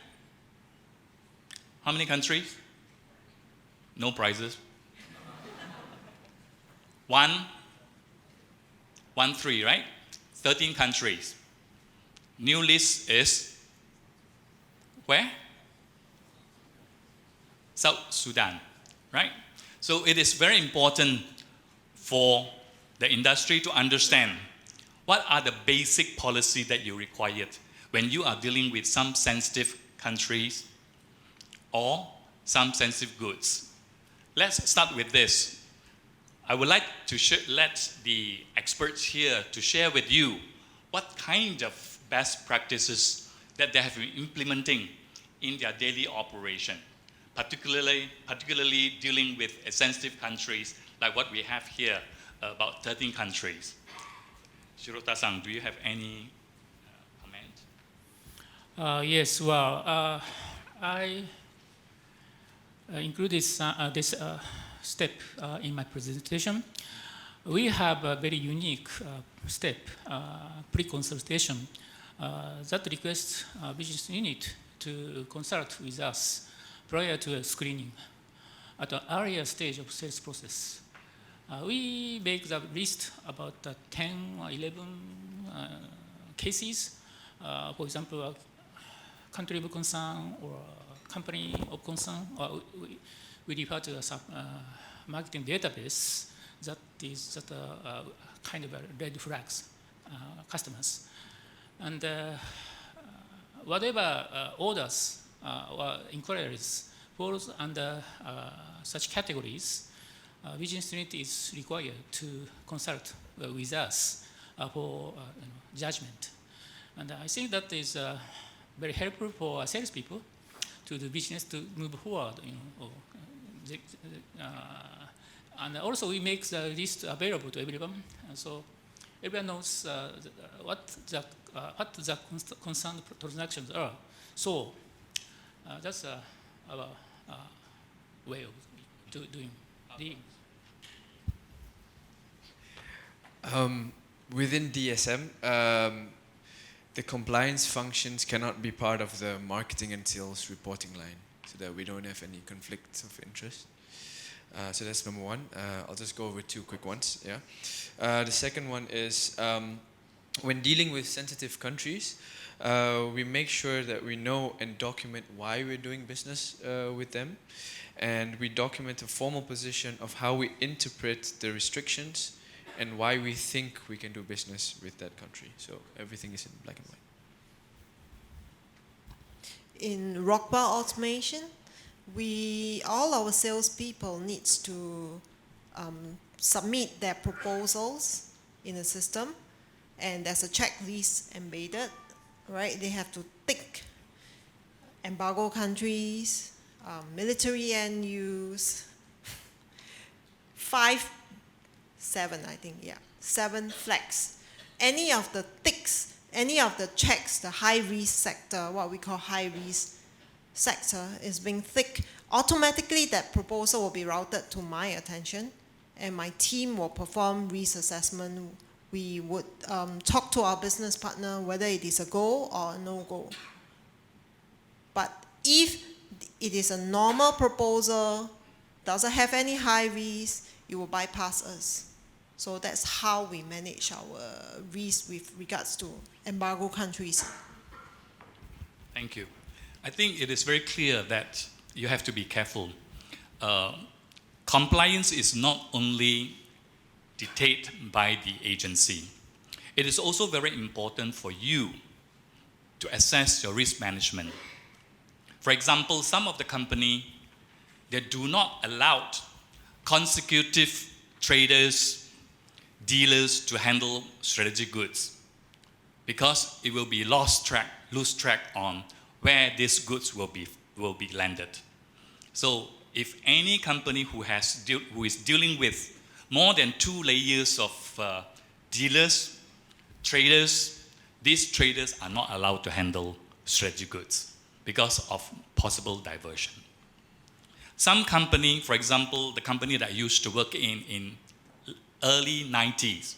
How many countries? No prizes. 3, right? 13 countries. New list is where? South Sudan, right? So it is very important for the industry to understand what are the basic policy that you required when you are dealing with some sensitive countries or some sensitive goods. Let's start with this. I would like to let the experts here to share with you what kind of best practices that they have been implementing in their daily operation, particularly dealing with sensitive countries like what we have here, about 13 countries. Shirota-san, do you have any comment? Yes, well, I include this step in my presentation. We have a very unique step, pre-consultation, that requests business unit to consult with us prior to a screening at an earlier stage of sales process. We make the list about 10 or 11 cases. For example, a country of concern or company of concern, or we refer to a marketing database that is kind of a red flags customers. And whatever orders or inquiries falls under such categories, business unit is required to consult with us for judgment. And I think that is very helpful for salespeople to the business to move forward. And also we make the list available to everyone, and so everyone knows what the concerned transactions are. So that's our way of doing dealing. Within DSM, the compliance functions cannot be part of the marketing and sales reporting line, so that we don't have any conflicts of interest. So that's number one. I'll just go over two quick ones. Yeah. The second one is when dealing with sensitive countries, we make sure that we know and document why we're doing business with them, and we document a formal position of how we interpret the restrictions and why we think we can do business with that country. So everything is in black and white. In Rockwell Automation, all our salespeople needs to submit their proposals in the system, and there's a checklist embedded, right? They have to tick embargo countries, military end use, 7 flags. Any of the ticks, any of the checks, the high risk sector, what we call high risk sector, is being ticked, automatically that proposal will be routed to my attention, and my team will perform risk assessment. We would talk to our business partner whether it is a go or a no-go. But if it is a normal proposal, doesn't have any high risk, it will bypass us. So that's how we manage our risk with regards to embargo countries. Thank you. I think it is very clear that you have to be careful. Compliance is not only dictated by the agency. It is also very important for you to assess your risk management. For example, some of the company, they do not allow consecutive traders, dealers to handle strategic goods, because it will be lose track on where these goods will be landed. So if any company who is dealing with more than 2 layers of dealers, traders, these traders are not allowed to handle strategic goods because of possible diversion. Some company, for example, the company that I used to work in early 90s,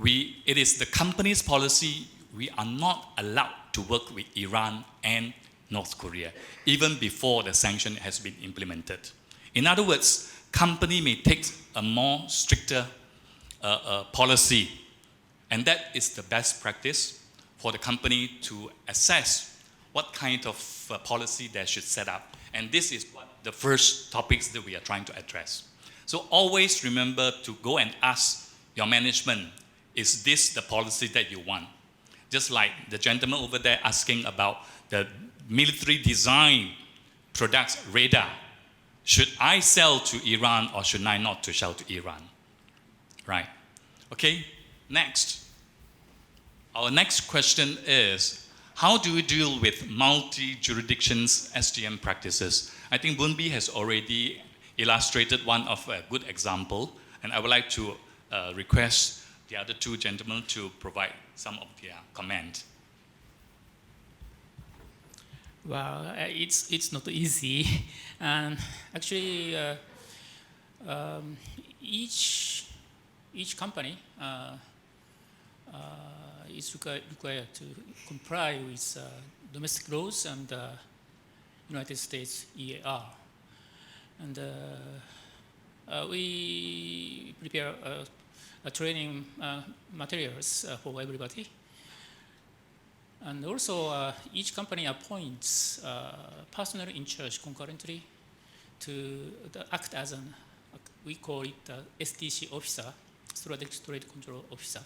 it is the company's policy, we are not allowed to work with Iran and North Korea, even before the sanction has been implemented. In other words, company may take a more stricter policy, and that is the best practice for the company to assess what kind of policy they should set up. And this is what the first topics that we are trying to address. So always remember to go and ask your management, is this the policy that you want? Just like the gentleman over there asking about the military design products, radar. Should I sell to Iran or should I not to sell to Iran? Right. Okay, next. Our next question is, how do we deal with multi-jurisdictions SGM practices? I think Bunbi has already illustrated one of a good example, and I would like to request the other two gentlemen to provide some of their comment. Well, it's not easy, and actually, each company is required to comply with domestic laws and United States EAR, and we prepare training materials for everybody. And also, each company appoints personnel in charge concurrently to act as an, we call it STC officer, Strategic Trade Control Officer,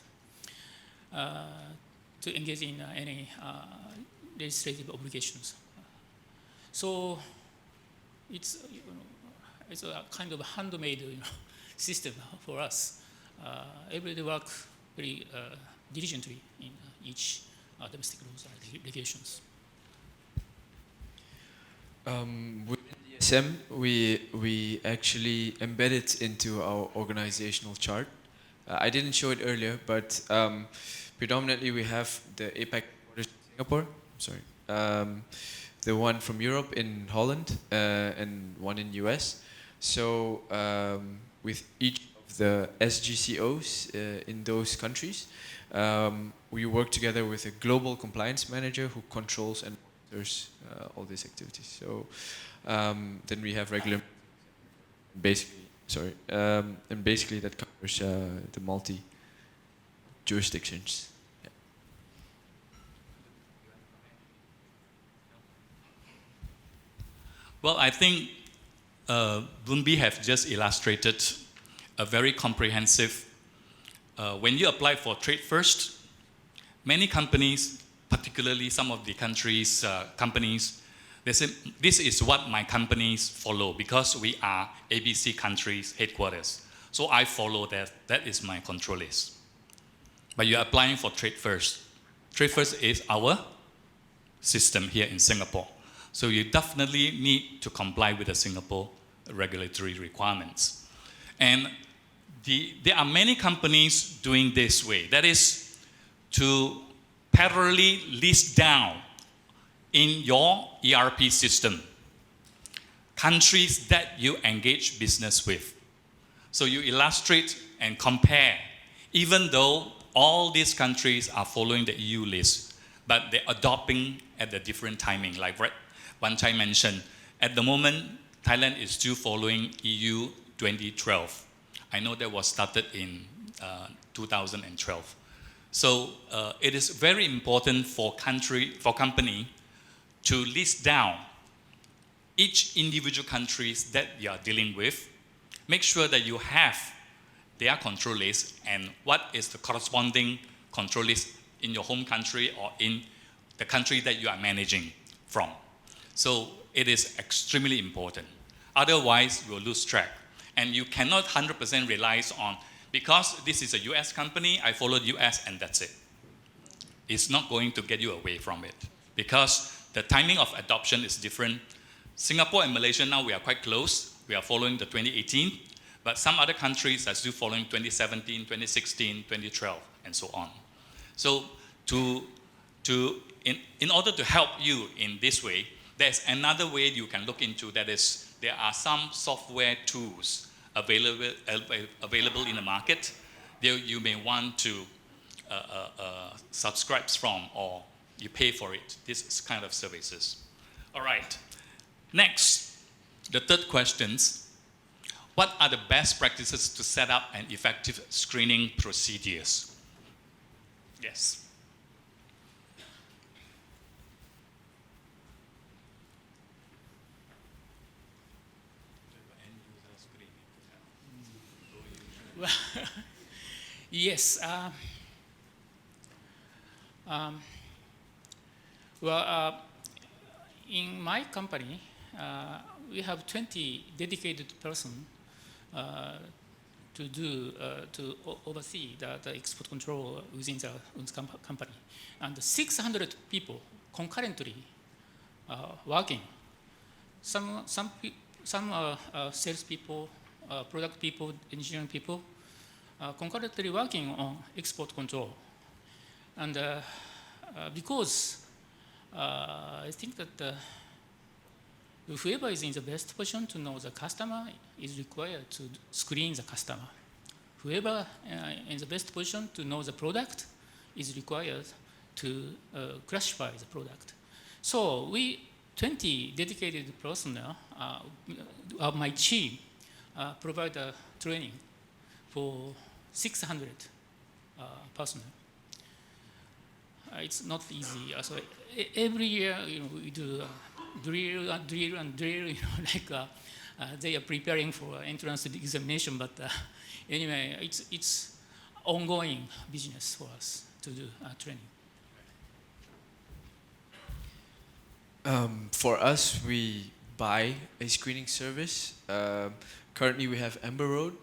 to engage in any legislative obligations. So it's it's a kind of handmade system for us. Everybody work very diligently in each domestic laws and regulations. Within DSM, we actually embed it into our organizational chart. I didn't show it earlier, but predominantly we have the APAC headquarters in Singapore. Sorry, the one from Europe in Holland and one in US. So with each of the SGCOs in those countries, we work together with a global compliance manager who controls and monitors all these activities. So then we have regular, and basically that covers the multi jurisdictions. Yeah. Well, I think Bunbi have just illustrated a very comprehensive. When you apply for Trade First, many companies, particularly some of the countries' companies, they say, this is what my companies follow because we are ABC countries headquarters. So I follow that. That is my control list. But you're applying for Trade First. Trade First is our system here in Singapore. So you definitely need to comply with the Singapore regulatory requirements. And there are many companies doing this way. That is to parallelly list down in your ERP system countries that you engage business with. So you illustrate and compare, even though all these countries are following the EU list, but they're adopting at a different timing. Like one time mentioned, at the moment, Thailand is still following EU 2012. I know that was started in 2012. So it is very important for company to list down each individual countries that you are dealing with. Make sure that you have their control list and what is the corresponding control list in your home country or in the country that you are managing from. So it is extremely important. Otherwise, you will lose track. And you cannot 100% rely on, because this is a US company, I followed US and that's it. It's not going to get you away from it because the timing of adoption is different. Singapore and Malaysia now we are quite close. We are following the 2018, but some other countries are still following 2017, 2016, 2012, and so on. So in order to help you in this way, there's another way you can look into, that is, there are some software tools available in the market that you may want to subscribe from, or you pay for it, this kind of services. All right, next, the third questions. What are the best practices to set up an effective screening procedures? Yes. Well, yes. In my company, we have 20 dedicated persons to oversee the export control within the company, and 600 people concurrently working. Some sales people, product people, engineering people, concurrently working on export control. And because I think that whoever is in the best position to know the customer is required to screen the customer. Whoever in the best position to know the product is required to classify the product. So 20 dedicated personnel of my team provide training for 600 personnel. It's not easy. So every year, we do drill, like they are preparing for entrance examination. But anyway, it's ongoing business for us to do training. For us, we buy a screening service. Currently, we have Amber Road.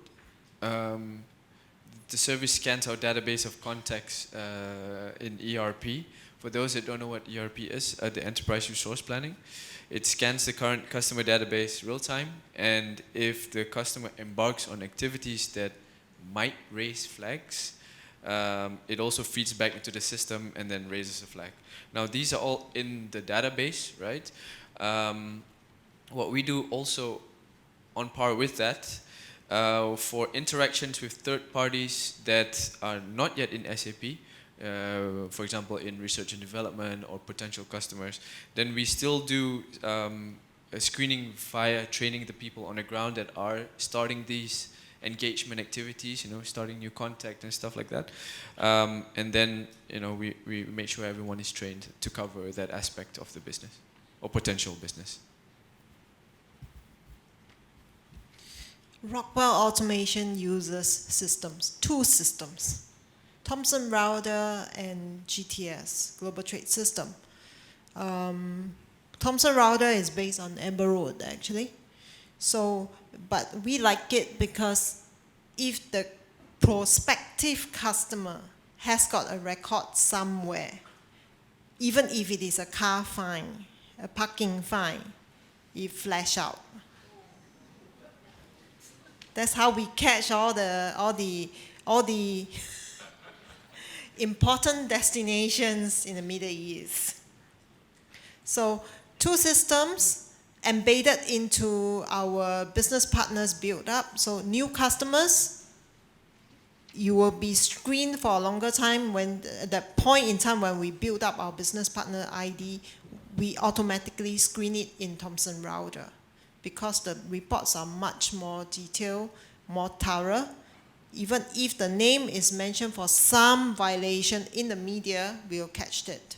The service scans our database of contacts in ERP. For those that don't know what ERP is, the Enterprise Resource Planning, it scans the current customer database real time, and if the customer embarks on activities that might raise flags, it also feeds back into the system and then raises a flag. Now, these are all in the database, right? What we do also on par with that, for interactions with third parties that are not yet in SAP, for example, in research and development or potential customers, then we still do a screening via training the people on the ground that are starting these engagement activities, starting new contact and stuff like that. And then, we make sure everyone is trained to cover that aspect of the business or potential business. Rockwell Automation uses systems, two systems, Thomson Reuters and GTS, Global Trade System. Thomson Reuters is based on Amber Road, actually. So, but we like it because if the prospective customer has got a record somewhere, even if it is a car fine, a parking fine, it flash out. That's how we catch all the important destinations in the Middle East. So, two systems embedded into our business partners build up. So new customers, you will be screened for a longer time. When at that point in time when we build up our business partner ID, we automatically screen it in Thomson Reuters because the reports are much more detailed, more thorough. Even if the name is mentioned for some violation in the media, we'll catch it.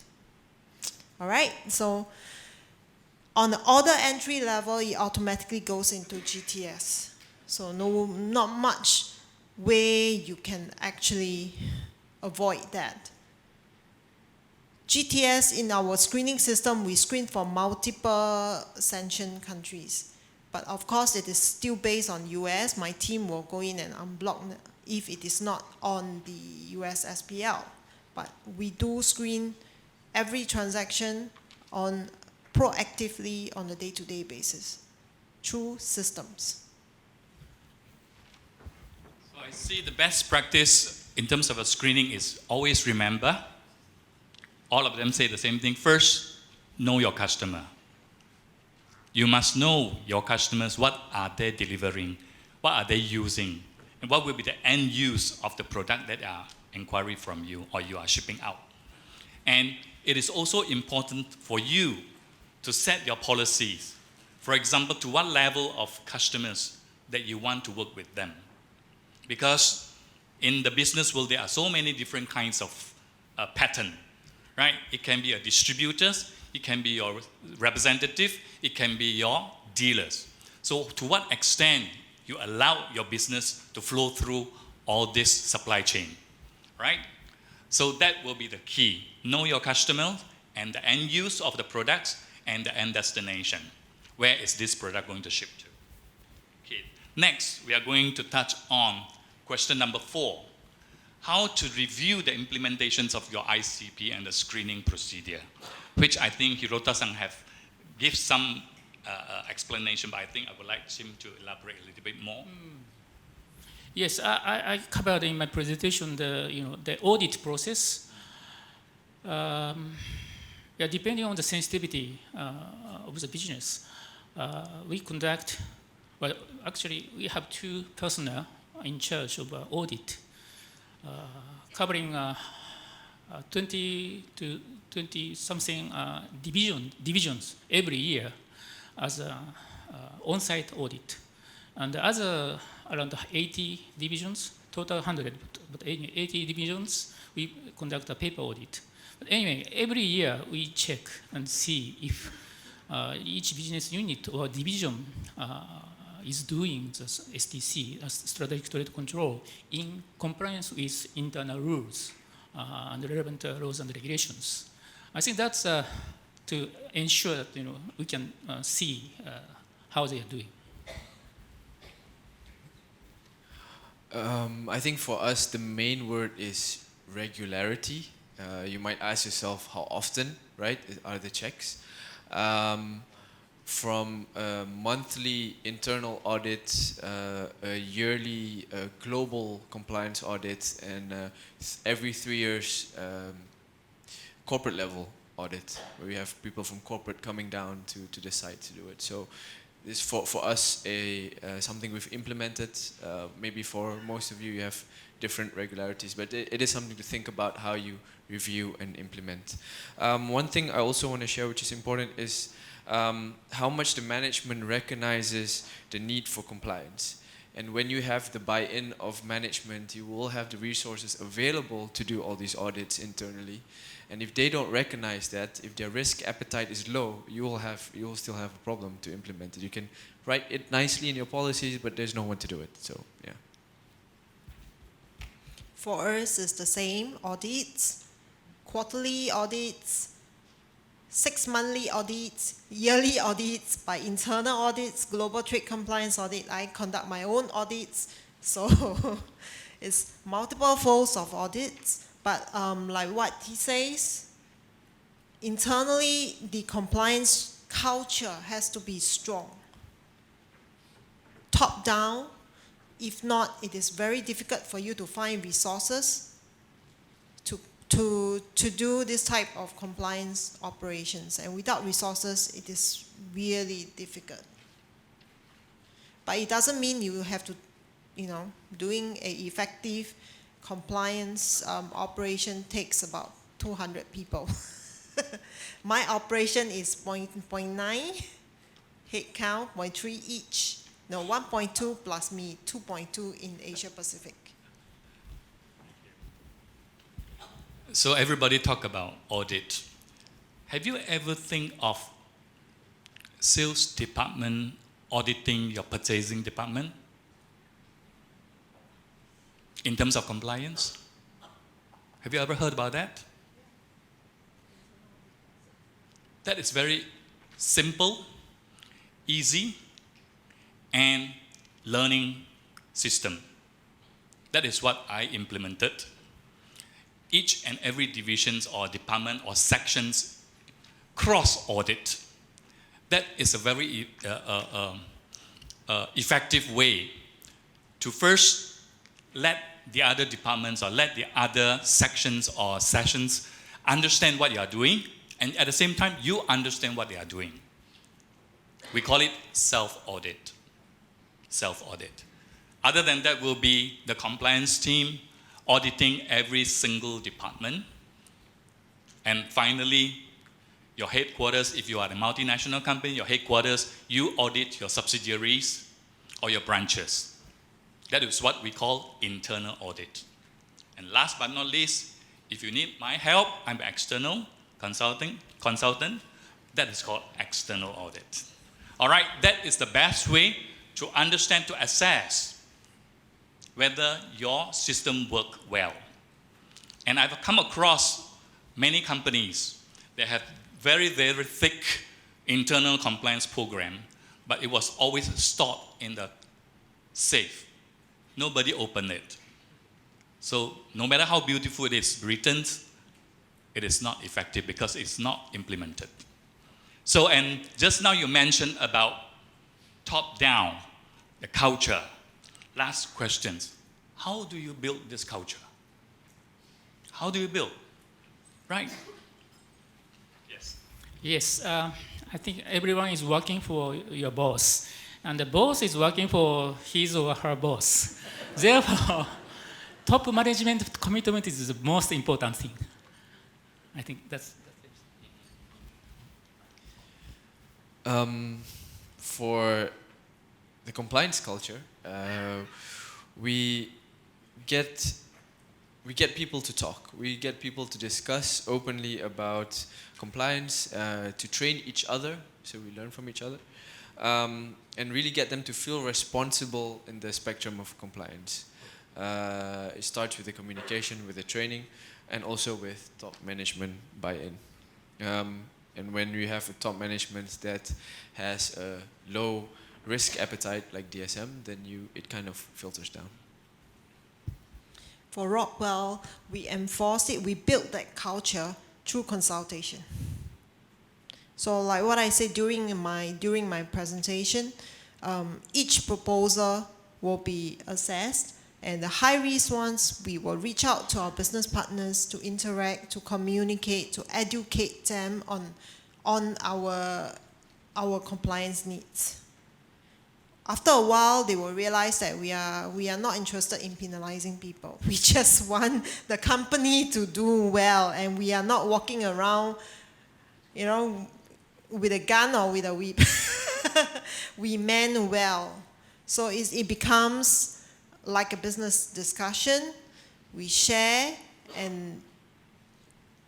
All right, so on the order entry level, it automatically goes into GTS. So not much way you can actually avoid that. GTS, in our screening system, we screen for multiple sanctioned countries. But of course, it is still based on US. My team will go in and unblock if it is not on the US SPL. But we do screen every transaction proactively on a day-to-day basis through systems. So I see the best practice in terms of a screening is always remember, all of them say the same thing. First, know your customer. You must know your customers, what are they delivering, what are they using, and what will be the end use of the product that are inquiry from you or you are shipping out. And it is also important for you to set your policies. For example, to what level of customers that you want to work with them. Because in the business world, there are so many different kinds of pattern, right? It can be a distributors, it can be your representative, it can be your dealers. So to what extent you allow your business to flow through all this supply chain, right? So that will be the key. Know your customer and the end use of the products and the end destination. Where is this product going to ship to? Okay. Next, we are going to touch on question number 4. How to review the implementations of your ICP and the screening procedure, which I think Hirota-san have give some explanation, but I think I would like him to elaborate a little bit more. Yes, I covered in my presentation the audit process. Yeah, depending on the sensitivity of the business, we conduct, well, actually, we have two personnel in charge of audit, covering 20 to 20 something divisions every year as an on-site audit. And the other around 80 divisions, total 100, but 80 divisions, we conduct a paper audit. But anyway, every year we check and see if each business unit or division is doing the STC, strategic trade control, in compliance with internal rules and relevant laws and regulations. I think that's to ensure that we can see how they are doing. I think for us, the main word is regularity. You might ask yourself how often, right, are the checks? From monthly internal audits, a yearly global compliance audit, and every 3 years corporate level audit, where we have people from corporate coming down to the site to do it. So this for us something we've implemented. Maybe for most of you, you have different regularities, but it is something to think about how you review and implement. One thing I also want to share, which is important, is how much the management recognizes the need for compliance. And when you have the buy-in of management, you will have the resources available to do all these audits internally. And if they don't recognize that, if their risk appetite is low, you will still have a problem to implement it. You can write it nicely in your policies, but there's no one to do it. So yeah. For us, it's the same audits, quarterly audits, 6-monthly audits, yearly audits, by internal audits, global trade compliance audit. I conduct my own audits, so it's multiple folds of audits. But like what he says, internally, the compliance culture has to be strong. Top down, if not, it is very difficult for you to find resources to do this type of compliance operations. And without resources, it is really difficult. But it doesn't mean you have to, doing an effective compliance operation takes about 200 people. My operation is 0.9 head count, 0.3 each. No, 1.2 plus me, 2.2 in Asia Pacific. So everybody talk about audit. Have you ever think of sales department auditing your purchasing department in terms of compliance? Have you ever heard about that? That is very simple, easy, and learning system. That is what I implemented. Each and every divisions or department or sections cross audit. That is a very effective way to first let the other departments or let the other sections or sessions understand what you are doing, and at the same time you understand what they are doing. We call it self-audit. Self-audit. Other than that will be the compliance team auditing every single department. And finally, your headquarters, if you are a multinational company, your headquarters, you audit your subsidiaries or your branches. That is what we call internal audit. And last but not least, if you need my help, I'm an external consultant. That is called external audit. All right, that is the best way to understand, to assess whether your system works well. And I've come across many companies that have very, very thick internal compliance program, but it was always stored in the safe. Nobody opened it. So no matter how beautiful it is written, it is not effective because it's not implemented. So, and just now you mentioned about top-down, the culture. Last questions. How do you build this culture? How do you build? Right? Yes. Yes, I think everyone is working for your boss, and the boss is working for his or her boss. Therefore, top management commitment is the most important thing. I think that's it. For the compliance culture, we get people to talk. We get people to discuss openly about compliance, to train each other, so we learn from each other, and really get them to feel responsible in the spectrum of compliance. It starts with the communication, with the training, and also with top management buy-in. And when you have a top management that has a low risk appetite like DSM, then it kind of filters down. For Rockwell, we enforce it, we build that culture through consultation. So like what I said during my presentation, each proposal will be assessed, and the high risk ones, we will reach out to our business partners to interact, to communicate, to educate them on our compliance needs. After a while, they will realize that we are not interested in penalizing people. We just want the company to do well, and we are not walking around, with a gun or with a whip. We mean well. So it becomes like a business discussion. We share, and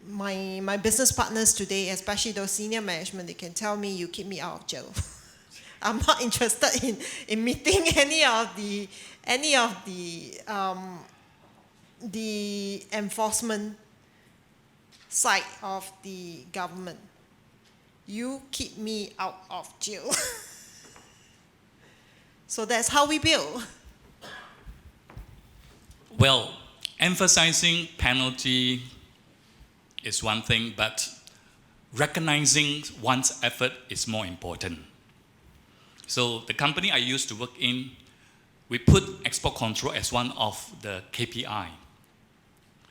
my business partners today, especially those senior management, they can tell me, you keep me out of jail. I'm not interested in meeting any of the enforcement side of the government. You keep me out of jail. So that's how we build. Well, emphasizing penalty is one thing, but recognizing one's effort is more important. So the company I used to work in, we put export control as one of the KPI.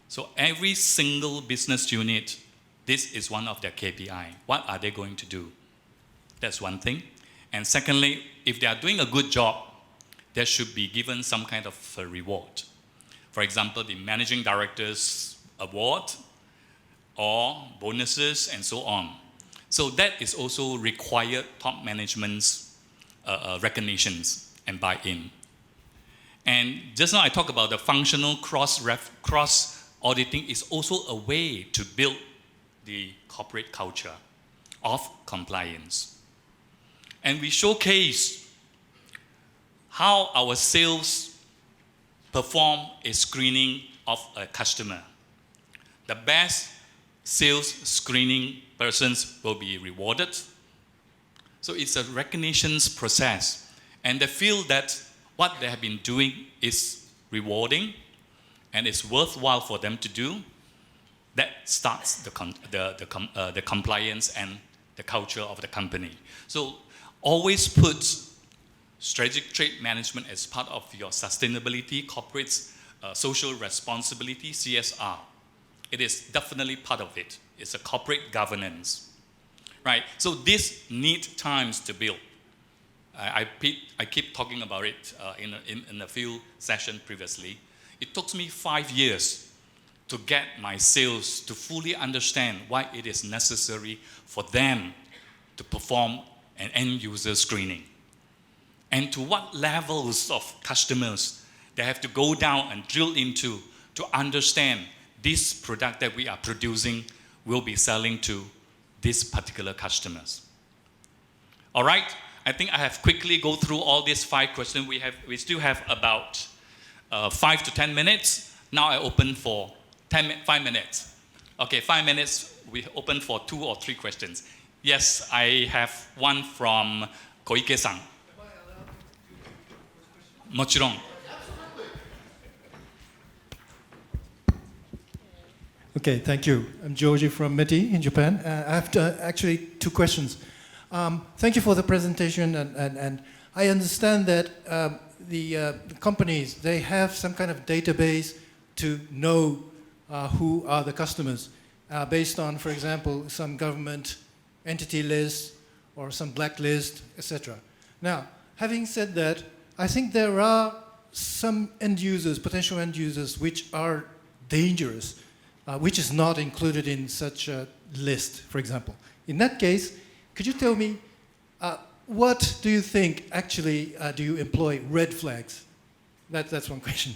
So every single business unit, this is one of their KPI. What are they going to do? That's one thing. And secondly, if they are doing a good job, they should be given some kind of a reward. For example, the managing director's award or bonuses and so on. So that is also required top management's recognitions and buy-in. And just now I talked about the functional cross-auditing is also a way to build the corporate culture of compliance. And we showcase how our sales perform a screening of a customer. The best sales screening persons will be rewarded. So it's a recognition process. And they feel that what they have been doing is rewarding and it's worthwhile for them to do. That starts the compliance and the culture of the company. So always put strategic trade management as part of your sustainability, corporate social responsibility, CSR. It is definitely part of it. It's a corporate governance. Right, so this needs times to build. I keep talking about it in a few sessions previously. It took me 5 years to get my sales to fully understand why it is necessary for them to perform an end user screening. And to what levels of customers they have to go down and drill into to understand this product that we are producing will be selling to these particular customers. All right, I think I have quickly go through all these 5 questions. We still have about 5 to 10 minutes. Now I open for 5 minutes. Okay, 5 minutes, we open for 2 or 3 questions. Yes, I have one from Koike-san. Mochiron. Okay, thank you. I'm Joji from METI in Japan. I have actually 2 questions. Thank you for the presentation, and I understand that the companies, they have some kind of database to know who are the customers based on, for example, some government entity list or some blacklist, etc. Now, having said that, I think there are some end users, potential end users, which are dangerous, which is not included in such a list, for example. In that case, could you tell me, what do you think actually do you employ red flags? That's one question.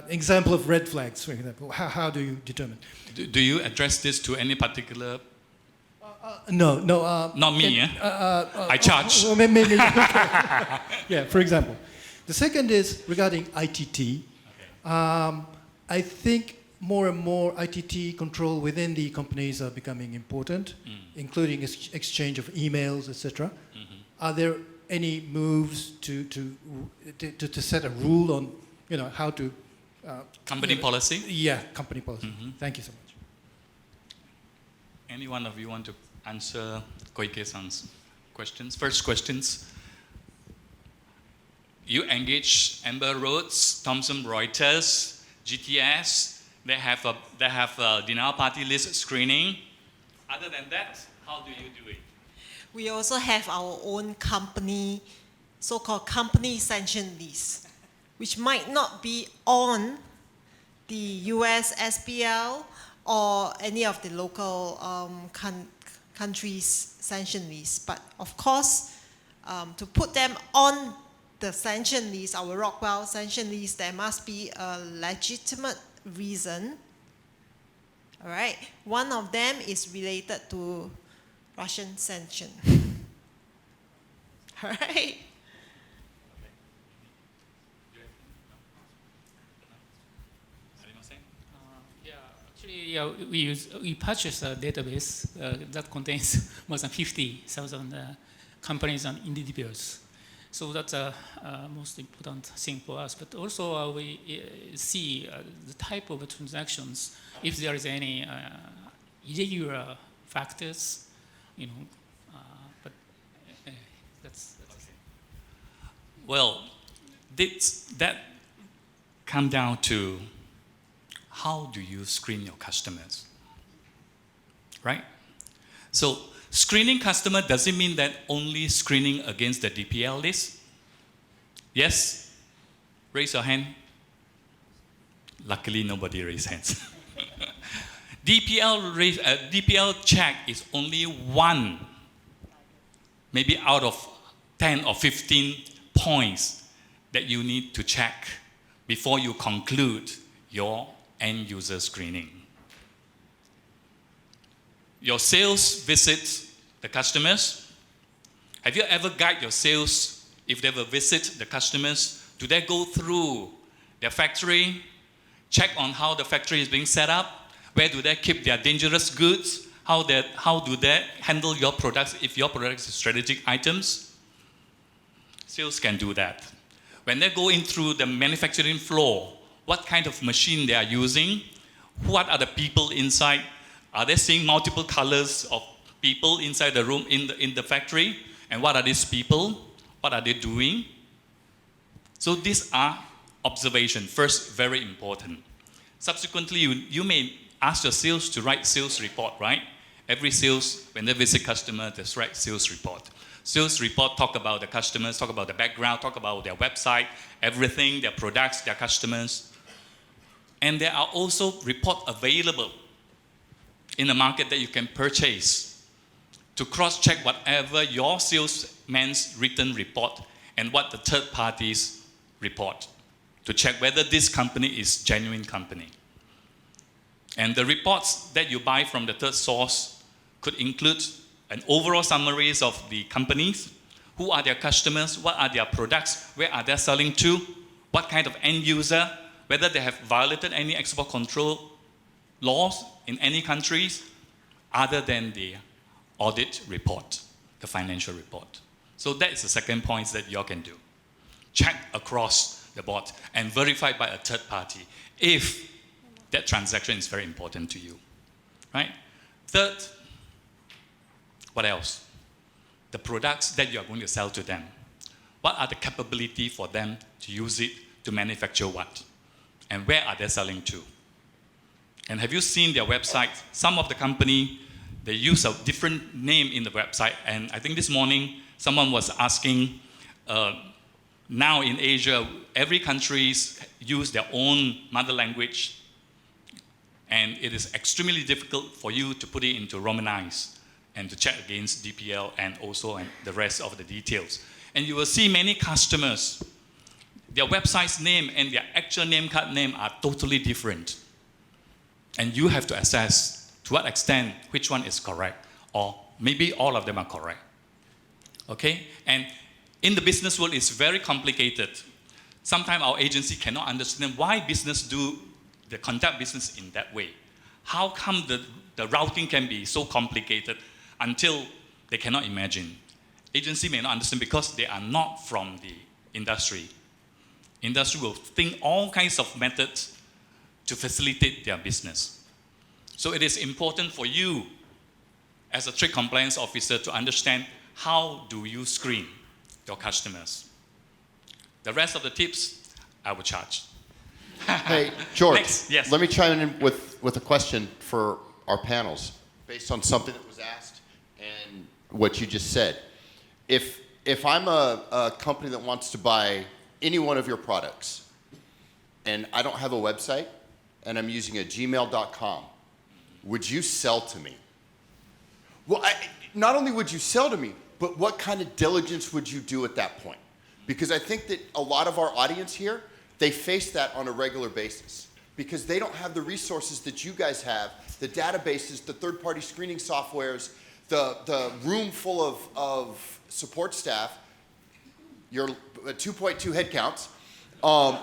Example of red flags, for example. How do you determine? Do you address this to any particular? No. Not me, I charge. Well, maybe. Yeah, for example. The second is regarding ITT. Okay. I think more and more ITT control within the companies are becoming important, including exchange of emails, etc. Mm-hmm. Are there any moves to set a rule on, how to company policy? Yeah, company policy. Mm-hmm. Thank you so much. Any one of you want to answer Koike-san's questions? First questions. You engage Amber Roads, Thomson Reuters, GTS. They have a dinner party list screening. Other than that, how do you do it? We also have our own company, so-called company sanction list, which might not be on the US SPL or any of the local countries' sanction list. But of course, to put them on the sanction list, our Rockwell sanction list, there must be a legitimate reason. All right. One of them is related to Russian sanction. All right. We purchased a database that contains more than 50,000 companies and individuals. So that's the most important thing for us. But also we see the type of transactions, if there is any irregular factors, but that's okay. Well, that come down to how do you screen your customers, right? So screening customer doesn't mean that only screening against the DPL list. Yes? Raise your hand. Luckily, nobody raised hands. DPL check is only one, maybe out of 10 or 15 points that you need to check before you conclude your end user screening. Your sales visits the customers. Have you ever guided your sales, if they ever visit the customers, do they go through their factory, check on how the factory is being set up, where do they keep their dangerous goods, how do they handle your products if your products are strategic items? Sales can do that. When they go in through the manufacturing floor, what kind of machine they are using, what are the people inside, are they seeing multiple colors of people inside the room in the factory, and what are these people, what are they doing? So these are observations, first, very important. Subsequently, you may ask your sales to write sales report, right? Every sales, when they visit customer, they write sales report. Sales report talk about the customers, talk about the background, talk about their website, everything, their products, their customers. And there are also reports available in the market that you can purchase to cross-check whatever your salesman's written report and what the third parties report, to check whether this company is genuine company. And the reports that you buy from the third source could include an overall summaries of the companies, who are their customers, what are their products, where are they selling to, what kind of end user, whether they have violated any export control laws in any countries other than the audit report, the financial report. So that is the second point that you all can do. Check across the board and verify by a third party if that transaction is very important to you, right? Third, what else? The products that you are going to sell to them. What are the capability for them to use it to manufacture what? And where are they selling to? And have you seen their website? Some of the company, they use a different name in the website. And I think this morning someone was asking, now in Asia, every country use their own mother language, and it is extremely difficult for you to put it into Romanized and to check against DPL and also the rest of the details. And you will see many customers, their website's name and their actual name card name are totally different. And you have to assess to what extent which one is correct, or maybe all of them are correct. Okay? And in the business world, it's very complicated. Sometimes our agency cannot understand why business conduct business in that way. How come the routing can be so complicated until they cannot imagine? Agency may not understand because they are not from the industry. Industry will think all kinds of methods to facilitate their business. So it is important for you as a trade compliance officer to understand how do you screen your customers. The rest of the tips, I will charge. Hey, George, Next, yes. let me chime in with a question for our panels based on something that was asked and what you just said. If I'm a company that wants to buy any one of your products and I don't have a website and I'm using a gmail.com, would you sell to me? Well, not only would you sell to me, but what kind of diligence would you do at that point? Because I think that a lot of our audience here, they face that on a regular basis because they don't have the resources that you guys have, the databases, the third-party screening softwares, the room full of support staff, your 2.2 headcounts.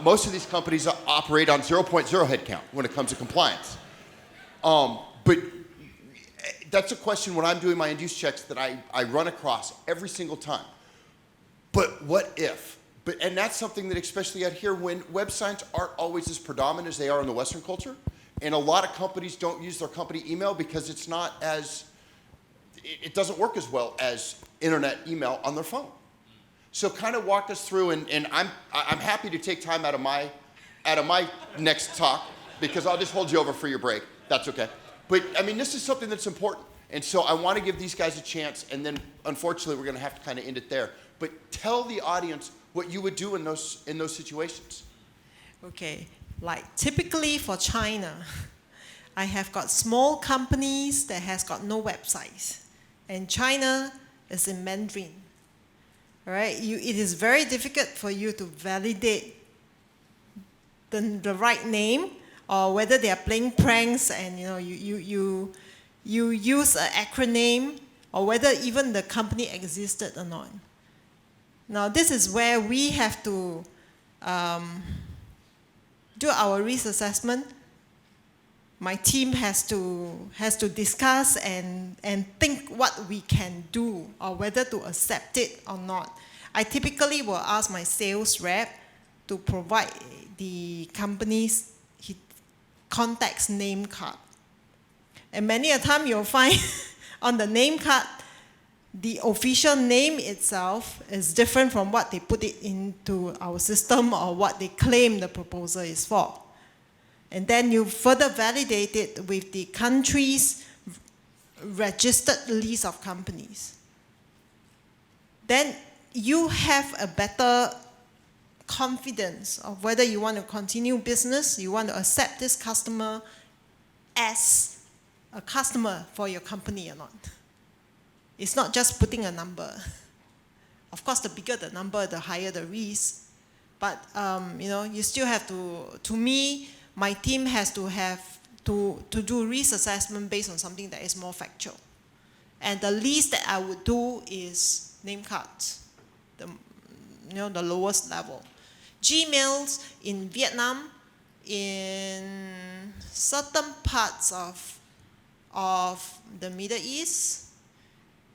Most of these companies operate on 0.0 headcount when it comes to compliance. But that's a question when I'm doing my induced checks that I run across every single time. But what if? And that's something that especially out here when websites aren't always as predominant as they are in the Western culture, and a lot of companies don't use their company email because it's not as, it doesn't work as well as internet email on their phone. So kind of walk us through, and I'm happy to take time out of my next talk because I'll just hold you over for your break. That's okay. But I mean, this is something that's important. And so I want to give these guys a chance, and then unfortunately we're going to have to kind of end it there. But tell the audience what you would do in those situations. Okay, like typically for China, I have got small companies that has got no websites, and China is in Mandarin. All right, it is very difficult for you to validate the right name, or whether they are playing pranks and you use an acronym, or whether even the company existed or not. Now this is where we have to do our risk assessment. My team has to discuss and think what we can do or whether to accept it or not. I typically will ask my sales rep to provide the company's contact's name card. And many a time you'll find on the name card, the official name itself is different from what they put it into our system or what they claim the proposal is for. And then you further validate it with the country's registered list of companies. Then you have a better confidence of whether you want to continue business, you want to accept this customer as a customer for your company or not. It's not just putting a number. Of course, the bigger the number, the higher the risk. But you still have to me, my team has to have to do risk assessment based on something that is more factual. And the least that I would do is name cards, the lowest level. Gmails in Vietnam, in certain parts of the Middle East,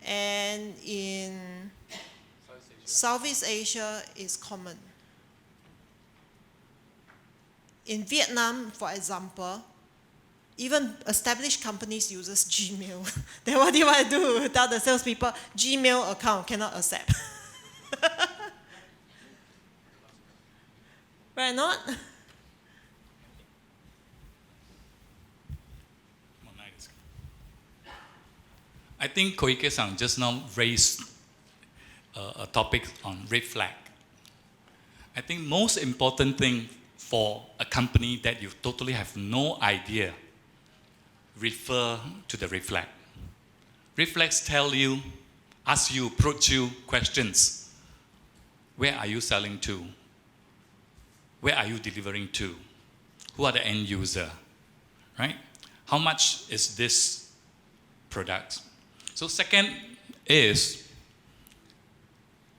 and in Southeast Asia is common. In Vietnam, for example, even established companies uses Gmail. Then what do you want to do? Tell the salespeople, Gmail account cannot accept. Right, not? I think Koike-san just now raised a topic on red flag. I think most important thing for a company that you totally have no idea, refer to the red flag. Red flags tell you, ask you, approach you questions. Where are you selling to? Where are you delivering to? Who are the end user? Right? How much is this product? So second is,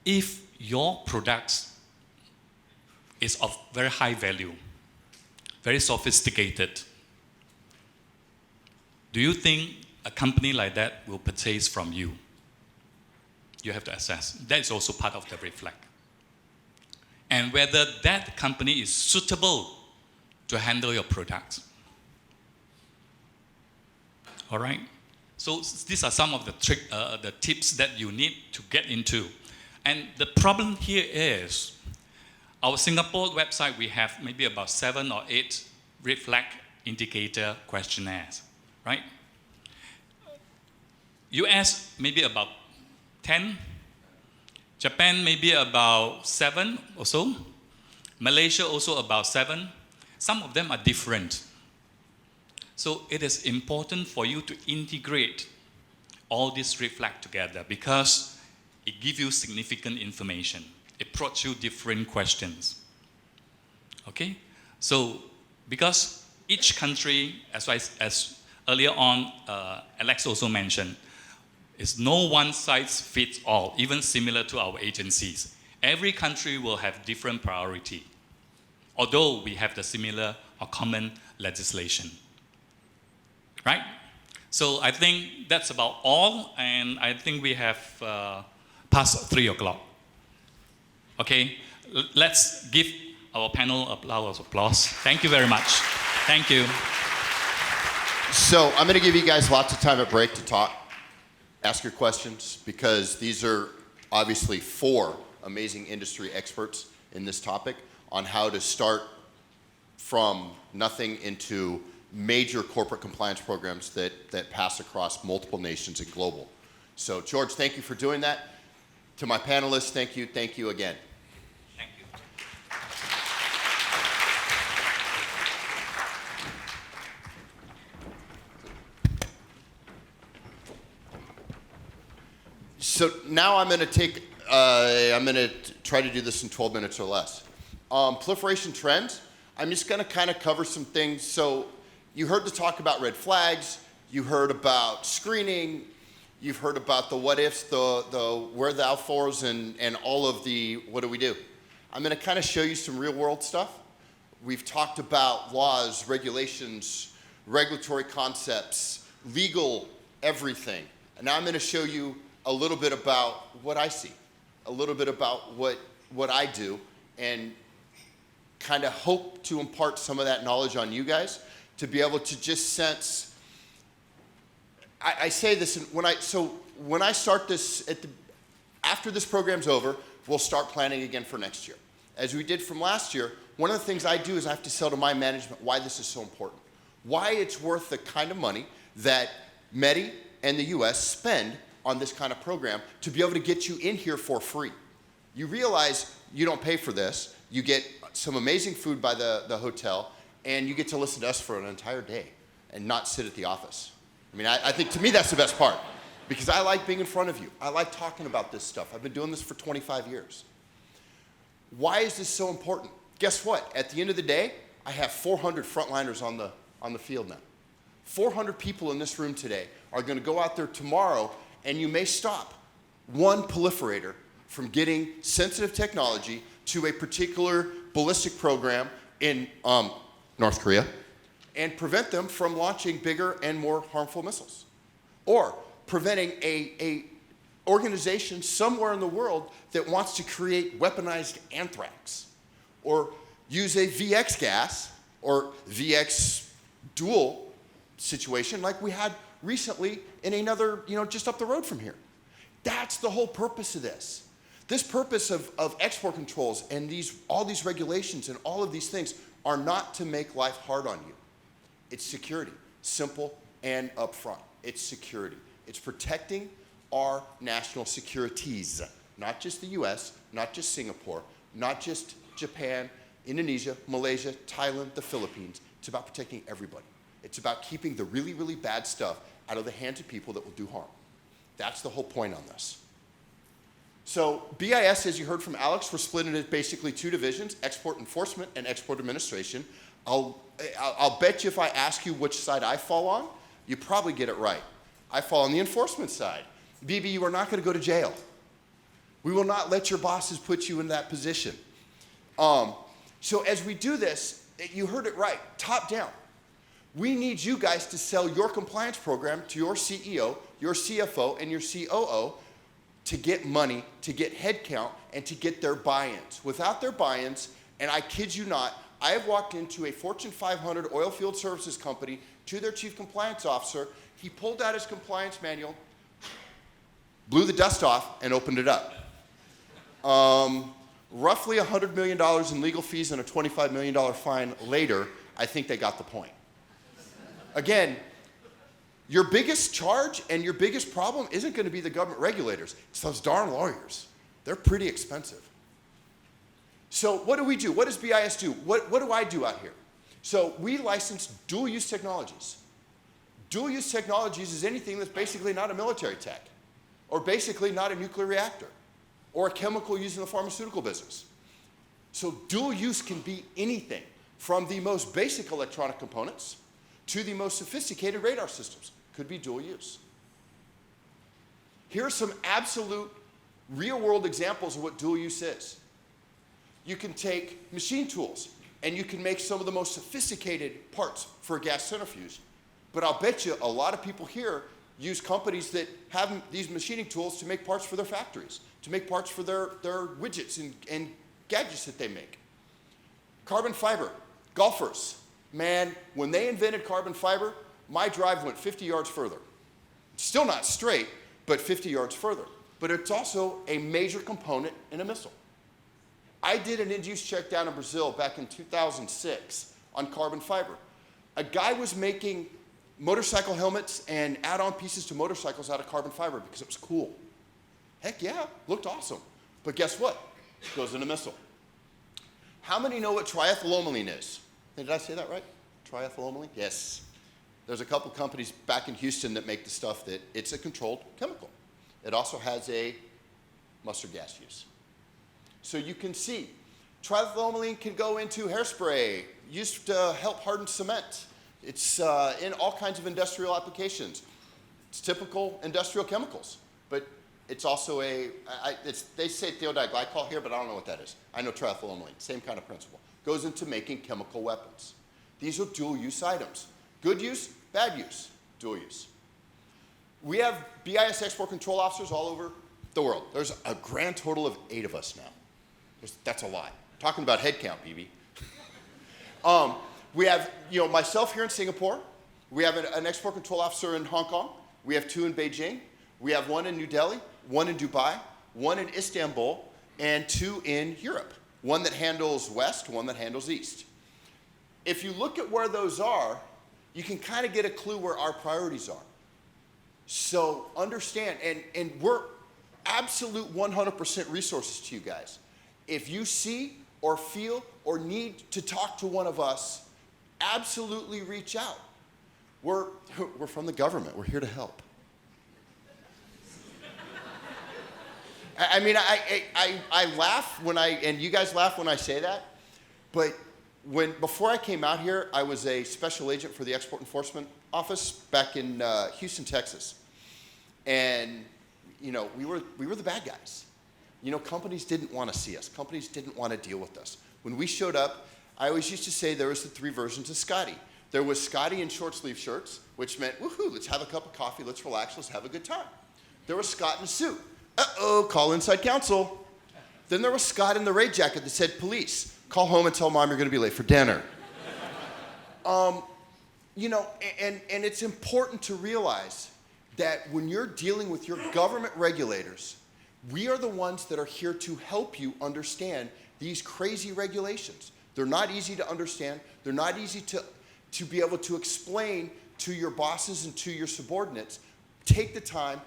if your product is of very high value, very sophisticated, do you think a company like that will purchase from you? You have to assess. That is also part of the red flag. And whether that company is suitable to handle your product. All right? So these are some of the tips that you need to get into. And the problem here is, our Singapore website, we have maybe about 7 or 8 red flag indicator questionnaires, right? US, maybe about 10. Japan, maybe about 7 or so. Malaysia, also about 7. Some of them are different. So it is important for you to integrate all these red flags together, because it gives you significant information. It approaches you different questions. Okay? So, because each country, as earlier on, Alex also mentioned, is no one size fits all, even similar to our agencies. Every country will have different priority, although we have the similar or common legislation. Right? So I think that's about all, and I think we have past 3 o'clock. Okay, let's give our panel applause. Thank you very much. Thank you. So I'm going to give you guys lots of time at break to talk, ask your questions, because these are obviously 4 amazing industry experts in this topic on how to start from nothing into major corporate compliance programs that pass across multiple nations and global. So George, thank you for doing that. To my panelists, thank you again. Thank you. So now I'm going to try to do this in 12 minutes or less. Proliferation trends, I'm just going to kind of cover some things. So you heard the talk about red flags, you heard about screening, you've heard about the what ifs, the where thou fors, and all of the what do we do. I'm going to kind of show you some real world stuff. We've talked about laws, regulations, regulatory concepts, legal everything. And now I'm going to show you a little bit about what I see, a little bit about what I do, and kind of hope to impart some of that knowledge on you guys to be able to just sense. I say this when I start this after this program's over, we'll start planning again for next year. As we did from last year, one of the things I do is I have to sell to my management why this is so important, why it's worth the kind of money that METI and the US spend on this kind of program to be able to get you in here for free. You realize you don't pay for this, you get some amazing food by the hotel, and you get to listen to us for an entire day and not sit at the office. I mean, I think to me that's the best part, because I like being in front of you. I like talking about this stuff. I've been doing this for 25 years. Why is this so important? Guess what? At the end of the day, I have 400 frontliners on the field now. 400 people in this room today are going to go out there tomorrow, and you may stop one proliferator from getting sensitive technology to a particular ballistic program in North Korea and prevent them from launching bigger and more harmful missiles. Or preventing a organization somewhere in the world that wants to create weaponized anthrax, or use a VX gas or VX dual situation like we had recently in another, just up the road from here. That's the whole purpose of this. This purpose of export controls and all these regulations and all of these things are not to make life hard on you. It's security, simple and upfront. It's security. It's protecting our national securities, not just the US, not just Singapore, not just Japan, Indonesia, Malaysia, Thailand, the Philippines. It's about protecting everybody. It's about keeping the really, really bad stuff out of the hands of people that will do harm. That's the whole point on this. So BIS, as you heard from Alex, we're split into basically two divisions, export enforcement and export administration. I'll bet you if I ask you which side I fall on, you probably get it right. I fall on the enforcement side. BB, you are not going to go to jail. We will not let your bosses put you in that position. So as we do this, you heard it right, top down. We need you guys to sell your compliance program to your CEO, your CFO, and your COO to get money, to get headcount, and to get their buy-ins. Without their buy-ins, and I kid you not, I have walked into a Fortune 500 oil field services company to their chief compliance officer. He pulled out his compliance manual, blew the dust off, and opened it up. Roughly $100 million in legal fees and a $25 million fine later, I think they got the point. Again, your biggest charge and your biggest problem isn't going to be the government regulators. It's those darn lawyers. They're pretty expensive. So what do we do? What does BIS do? What do I do out here? So we license dual-use technologies. Dual-use technologies is anything that's basically not a military tech, or basically not a nuclear reactor, or a chemical used in the pharmaceutical business. So dual-use can be anything, from the most basic electronic components to the most sophisticated radar systems. Could be dual-use. Here are some absolute real-world examples of what dual-use is. You can take machine tools, and you can make some of the most sophisticated parts for a gas centrifuge. But I'll bet you a lot of people here use companies that have these machining tools to make parts for their factories, to make parts for their widgets and gadgets that they make. Carbon fiber, golfers. Man, when they invented carbon fiber, my drive went 50 yards further. Still not straight, but 50 yards further. But it's also a major component in a missile. I did an end-use check down in Brazil back in 2006 on carbon fiber. A guy was making motorcycle helmets and add-on pieces to motorcycles out of carbon fiber because it was cool. Heck yeah, looked awesome. But guess what? It goes in a missile. How many know what triethylamine is? Did I say that right? Triethylamine? Yes. There's a couple companies back in Houston that make the stuff that it's a controlled chemical. It also has a mustard gas use. So you can see, triethylamine can go into hairspray, used to help harden cement. It's in all kinds of industrial applications. It's typical industrial chemicals, but it's also they say thiodiglycol here, but I don't know what that is. I know triethylamine, same kind of principle. Goes into making chemical weapons. These are dual-use items. Good use, bad use, dual use. We have BIS export control officers all over the world. There's a grand total of 8 of us now. That's a lot. Talking about head count, BB. We have myself here in Singapore. We have an export control officer in Hong Kong. We have 2 in Beijing. We have 1 in New Delhi, 1 in Dubai, 1 in Istanbul, and 2 in Europe. 1 that handles West, 1 that handles East. If you look at where those are, you can kind of get a clue where our priorities are. So understand, and we're absolute 100% resources to you guys. If you see or feel or need to talk to one of us, absolutely reach out. We're from the government. We're here to help. I mean, I laugh and you guys laugh when I say that, but before I came out here, I was a special agent for the Export Enforcement Office back in Houston, Texas. And, we were the bad guys. Companies didn't want to see us. Companies didn't want to deal with us. When we showed up, I always used to say there was the 3 versions of Scotty. There was Scotty in short sleeve shirts, which meant, woohoo, let's have a cup of coffee, let's relax, let's have a good time. There was Scott in a suit. Uh-oh, call inside counsel. Then there was Scott in the raid jacket that said police. Call home and tell mom you're going to be late for dinner. And it's important to realize that when you're dealing with your government regulators, we are the ones that are here to help you understand these crazy regulations. They're not easy to understand. They're not easy to be able to explain to your bosses and to your subordinates. Take the time,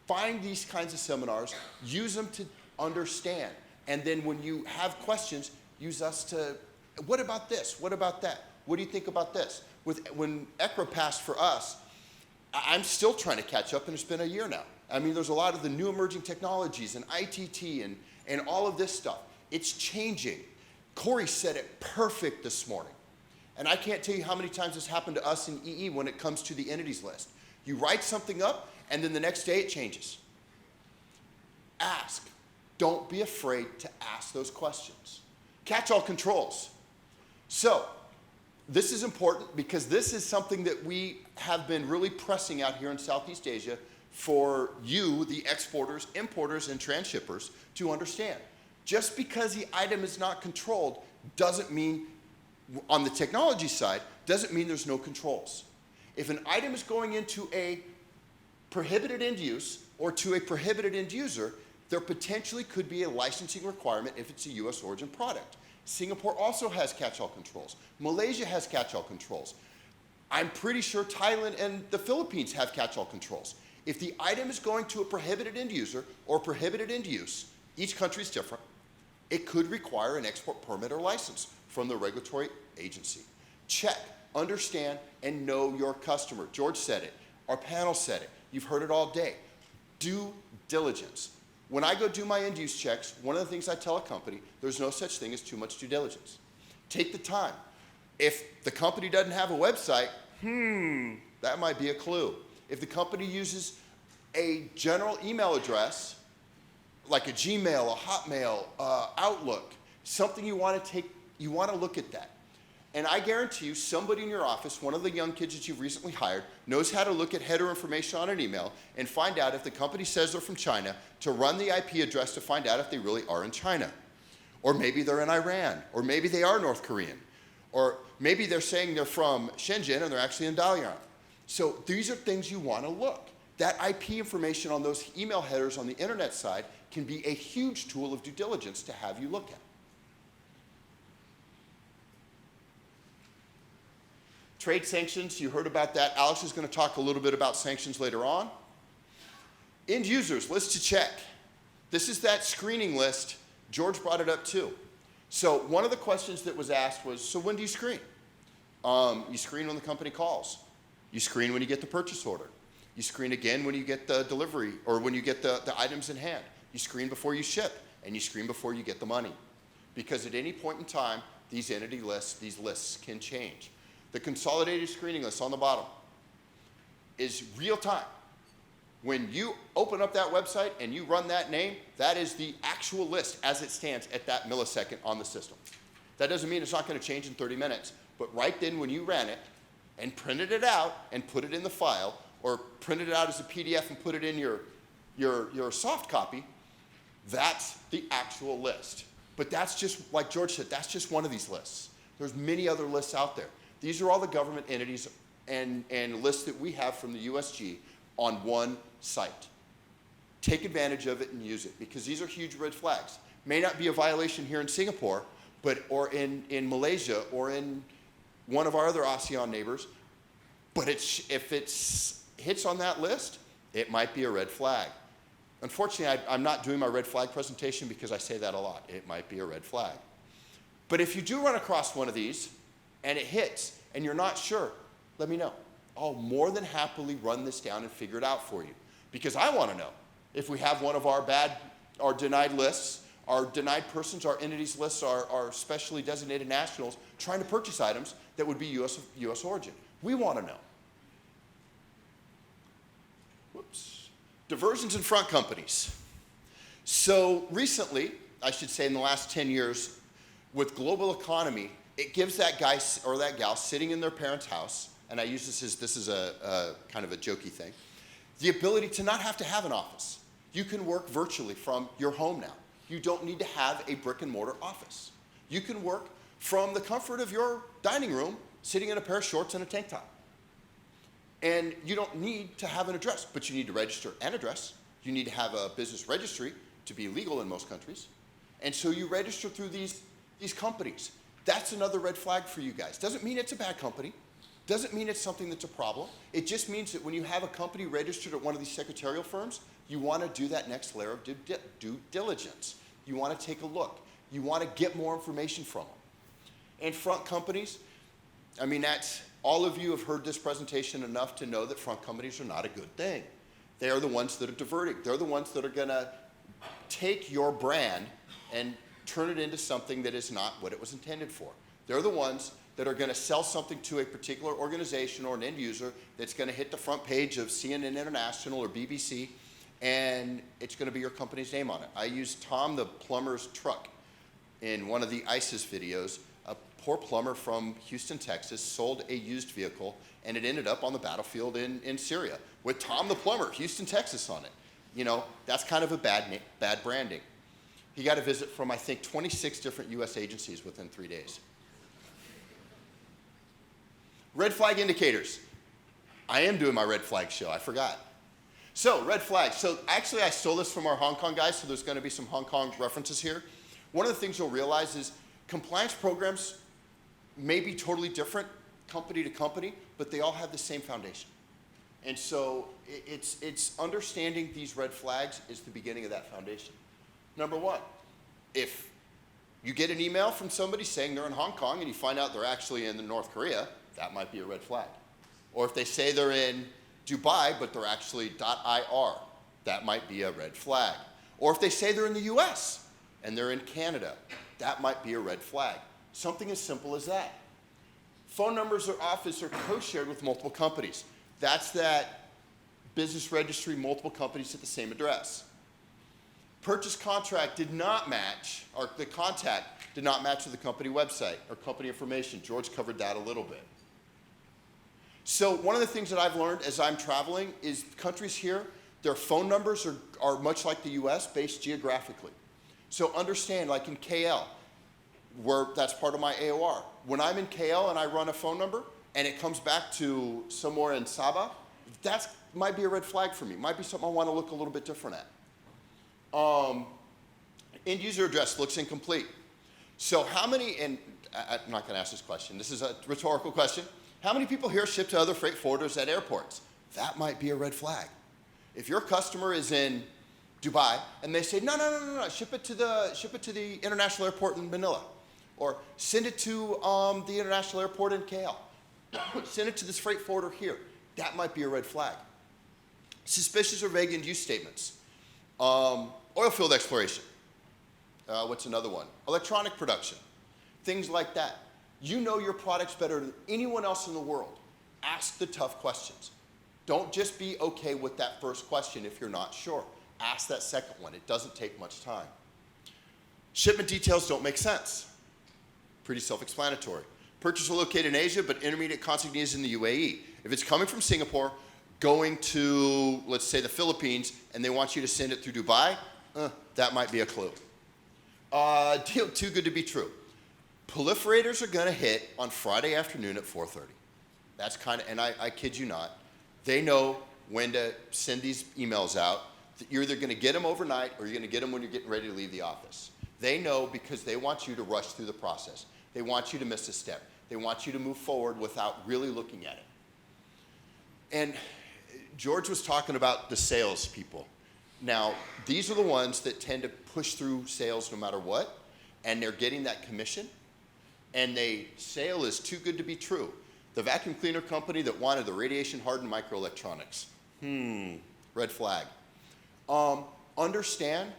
find these kinds of seminars, use them to understand. And then when you have questions, use us to, what about this? What about that? What do you think about this? When ECRA passed for us, I'm still trying to catch up, and it's been a year now. I mean, there's a lot of the new emerging technologies and ITT and all of this stuff. It's changing. Corey said it perfect this morning. And I can't tell you how many times this happened to us in EE when it comes to the entities list. You write something up, and then the next day it changes. Ask. Don't be afraid to ask those questions. Catch-all controls. So, this is important because this is something that we have been really pressing out here in Southeast Asia for you, the exporters, importers, and transshippers to understand. Just because the item is not controlled doesn't mean, on the technology side, doesn't mean there's no controls. If an item is going into a prohibited end use or to a prohibited end user, there potentially could be a licensing requirement if it's a US origin product. Singapore also has catch-all controls. Malaysia has catch-all controls. I'm pretty sure Thailand and the Philippines have catch-all controls. If the item is going to a prohibited end user or prohibited end use, each country is different, it could require an export permit or license from the regulatory agency. Check, understand, and know your customer. George said it. Our panel said it. You've heard it all day. Due diligence. When I go do my end use checks, one of the things I tell a company, there's no such thing as too much due diligence. Take the time. If the company doesn't have a website, that might be a clue. If the company uses a general email address, like a Gmail, a Hotmail, Outlook, something you want to look at that. And I guarantee you, somebody in your office, one of the young kids that you've recently hired, knows how to look at header information on an email and find out if the company says they're from China, to run the IP address to find out if they really are in China. Or maybe they're in Iran, or maybe they are North Korean. Or maybe they're saying they're from Shenzhen and they're actually in Dalian. So these are things you want to look. That IP information on those email headers on the internet side can be a huge tool of due diligence to have you look at. Trade sanctions, you heard about that. Alex is going to talk a little bit about sanctions later on. End users, list to check. This is that screening list. George brought it up too. So one of the questions that was asked was, so when do you screen? You screen when the company calls. You screen when you get the purchase order. You screen again when you get the delivery or when you get the items in hand. You screen before you ship, and you screen before you get the money. Because at any point in time, these entity lists, these lists can change. The consolidated screening list on the bottom is real time. When you open up that website and you run that name, that is the actual list as it stands at that millisecond on the system. That doesn't mean it's not going to change in 30 minutes, but right then when you ran it and printed it out and put it in the file, or printed it out as a PDF and put it in your soft copy, that's the actual list. But that's just, like George said, that's just one of these lists. There's many other lists out there. These are all the government entities and lists that we have from the USG on one site. Take advantage of it and use it, because these are huge red flags. May not be a violation here in Singapore, or in Malaysia, or in one of our other ASEAN neighbors, but if it hits on that list, it might be a red flag. Unfortunately, I'm not doing my red flag presentation because I say that a lot. It might be a red flag. But if you do run across one of these, and it hits, and you're not sure, let me know. I'll more than happily run this down and figure it out for you. Because I want to know if we have one of our denied lists, our denied persons, our entities lists, our specially designated nationals trying to purchase items that would be US origin. We want to know. Whoops. Diversions in front companies. So recently, I should say in the last 10 years, with global economy, it gives that guy or that gal sitting in their parents' house, and I use this is a kind of a jokey thing, the ability to not have to have an office. You can work virtually from your home now. You don't need to have a brick and mortar office. You can work from the comfort of your dining room, sitting in a pair of shorts and a tank top. And you don't need to have an address, but you need to register an address. You need to have a business registry to be legal in most countries. And so you register through these companies. That's another red flag for you guys. Doesn't mean it's a bad company. doesn't mean it's something that's a problem. It just means that when you have a company registered at one of these secretarial firms, you want to do that next layer of due diligence. You want to take a look. You want to get more information from them. And front companies, I mean, all of you have heard this presentation enough to know that front companies are not a good thing. They are the ones that are diverting. They're the ones that are going to take your brand and turn it into something that is not what it was intended for. They're the ones that are going to sell something to a particular organization or an end user that's going to hit the front page of CNN International or BBC, and it's going to be your company's name on it. I used Tom the plumber's truck in one of the ISIS videos. A poor plumber from Houston, Texas, sold a used vehicle, and it ended up on the battlefield in Syria with Tom the plumber, Houston, Texas on it. You know, that's kind of a bad branding. He got a visit from, I think, 26 different US agencies within 3 days. Red flag indicators. I am doing my red flag show, I forgot. So, red flags. So actually I stole this from our Hong Kong guys, so there's gonna be some Hong Kong references here. One of the things you'll realize is compliance programs may be totally different company to company, but they all have the same foundation. And so it's understanding these red flags is the beginning of that foundation. Number one, if you get an email from somebody saying they're in Hong Kong and you find out they're actually in North Korea, that might be a red flag. Or if they say they're in Dubai, but they're actually .ir, that might be a red flag. Or if they say they're in the US and they're in Canada, that might be a red flag. Something as simple as that. Phone numbers or office are co-shared with multiple companies. That's that business registry, multiple companies at the same address. Purchase contract did not match, or the contact did not match with the company website or company information. George covered that a little bit. So one of the things that I've learned as I'm traveling is countries here, their phone numbers are much like the US, based geographically. So understand, like in KL, where that's part of my AOR. When I'm in KL and I run a phone number and it comes back to somewhere in Sabah, that might be a red flag for me. Might be something I want to look a little bit different at. End user address looks incomplete. So how many, and I'm not going to ask this question, this is a rhetorical question. How many people here ship to other freight forwarders at airports? That might be a red flag. If your customer is in Dubai and they say, no, ship it to the international airport in Manila, or send it to the international airport in KL, send it to this freight forwarder here, that might be a red flag. Suspicious or vague end-use statements. Oil field exploration. What's another one? Electronic production. Things like that. You know your products better than anyone else in the world. Ask the tough questions. Don't just be okay with that first question if you're not sure. Ask that second one. It doesn't take much time. Shipment details don't make sense. Pretty self-explanatory. Purchaser located in Asia, but intermediate consignee is in the UAE. If it's coming from Singapore, going to, let's say, the Philippines, and they want you to send it through Dubai, that might be a clue. Deal too good to be true. Proliferators are going to hit on Friday afternoon at 4:30. That's kind of, and I kid you not, they know when to send these emails out. You're either going to get them overnight or you're going to get them when you're getting ready to leave the office. They know because they want you to rush through the process. They want you to miss a step. They want you to move forward without really looking at it. And George was talking about the sales people. Now, these are the ones that tend to push through sales no matter what, and they're getting that commission, and sale is too good to be true. The vacuum cleaner company that wanted the radiation-hardened microelectronics. Red flag. Understand,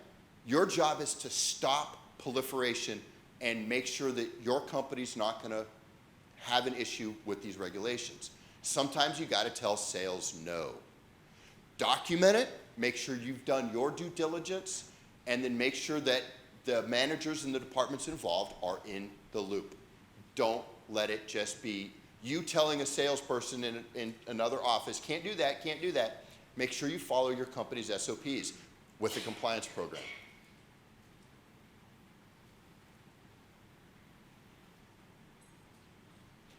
your job is to stop proliferation and make sure that your company's not going to have an issue with these regulations. Sometimes you got to tell sales no. Document it, make sure you've done your due diligence, and then make sure that the managers and the departments involved are in the loop. Don't let it just be you telling a salesperson in another office, can't do that, can't do that. Make sure you follow your company's SOPs with the compliance program.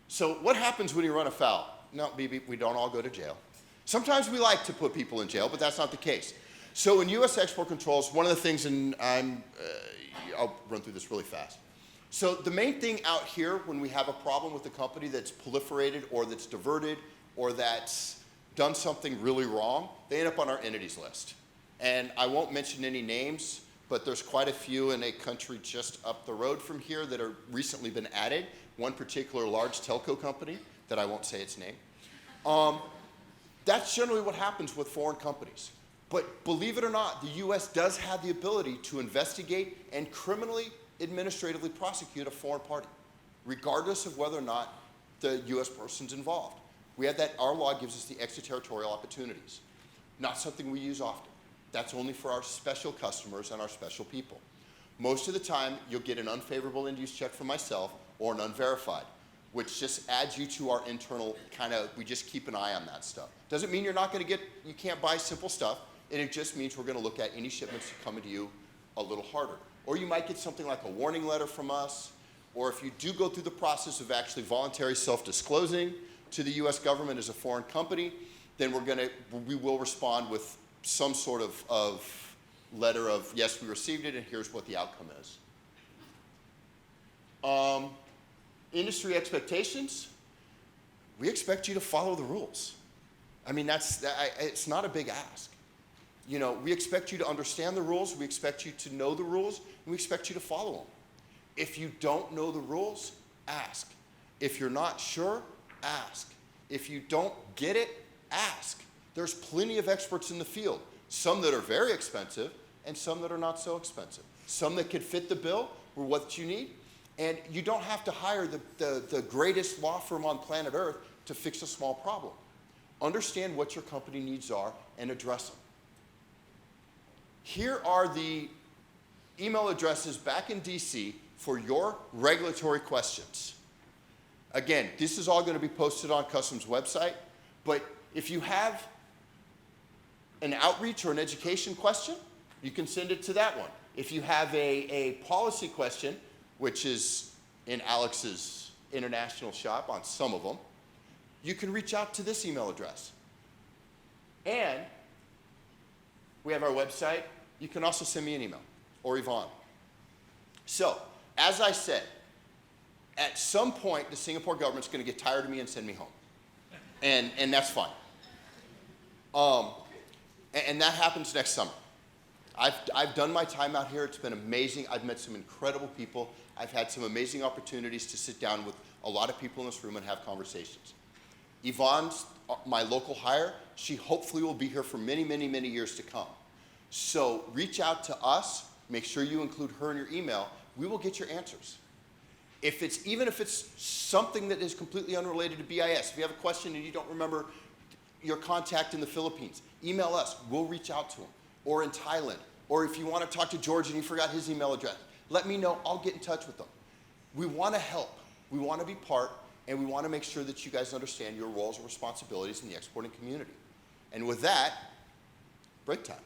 So what happens when you run afoul? No, BB, we don't all go to jail. Sometimes we like to put people in jail, but that's not the case. So in U.S. export controls, one of the things, and I'll run through this really fast. So the main thing out here when we have a problem with a company that's proliferated or that's diverted or that's done something really wrong, they end up on our entities list. And I won't mention any names, but there's quite a few in a country just up the road from here that are recently been added. One particular large telco company that I won't say its name. That's generally what happens with foreign companies. But believe it or not, the US does have the ability to investigate and criminally administratively prosecute a foreign party, regardless of whether or not the US person's involved. We have that, our law gives us the extraterritorial opportunities. Not something we use often. That's only for our special customers and our special people. Most of the time, you'll get an unfavorable end-use check from myself or an unverified, which just adds you to our internal kind of, we just keep an eye on that stuff. Doesn't mean you're not gonna get, you can't buy simple stuff, and it just means we're gonna look at any shipments that come to you a little harder. Or you might get something like a warning letter from us, or if you do go through the process of actually voluntary self-disclosing to the US government as a foreign company, then we will respond with some sort of letter of, yes, we received it and here's what the outcome is. Industry expectations, we expect you to follow the rules. I mean, it's not a big ask. You know, we expect you to understand the rules, we expect you to know the rules, and we expect you to follow them. If you don't know the rules, ask. If you're not sure, ask. If you don't get it, ask. There's plenty of experts in the field, some that are very expensive and some that are not so expensive. Some that could fit the bill or what you need, and you don't have to hire the greatest law firm on planet Earth to fix a small problem. Understand what your company needs are and address them. Here are the email addresses back in DC for your regulatory questions. Again, this is all going to be posted on Customs' website, but if you have an outreach or an education question, you can send it to that one. If you have a policy question, which is in Alex's international shop on some of them, you can reach out to this email address. And we have our website. You can also send me an email, or Yvonne. So, as I said, at some point, the Singapore government's going to get tired of me and send me home. And that's fine. And that happens next summer. I've done my time out here. It's been amazing. I've met some incredible people. I've had some amazing opportunities to sit down with a lot of people in this room and have conversations. Yvonne's my local hire. She hopefully will be here for many, many, many years to come. So reach out to us. Make sure you include her in your email. We will get your answers. Even if it's something that is completely unrelated to BIS, if you have a question and you don't remember your contact in the Philippines, email us. We'll reach out to him. Or in Thailand. Or if you want to talk to George and you forgot his email address, let me know. I'll get in touch with them. We want to help. We want to be part, and we want to make sure that you guys understand your roles and responsibilities in the exporting community. And with that, break time.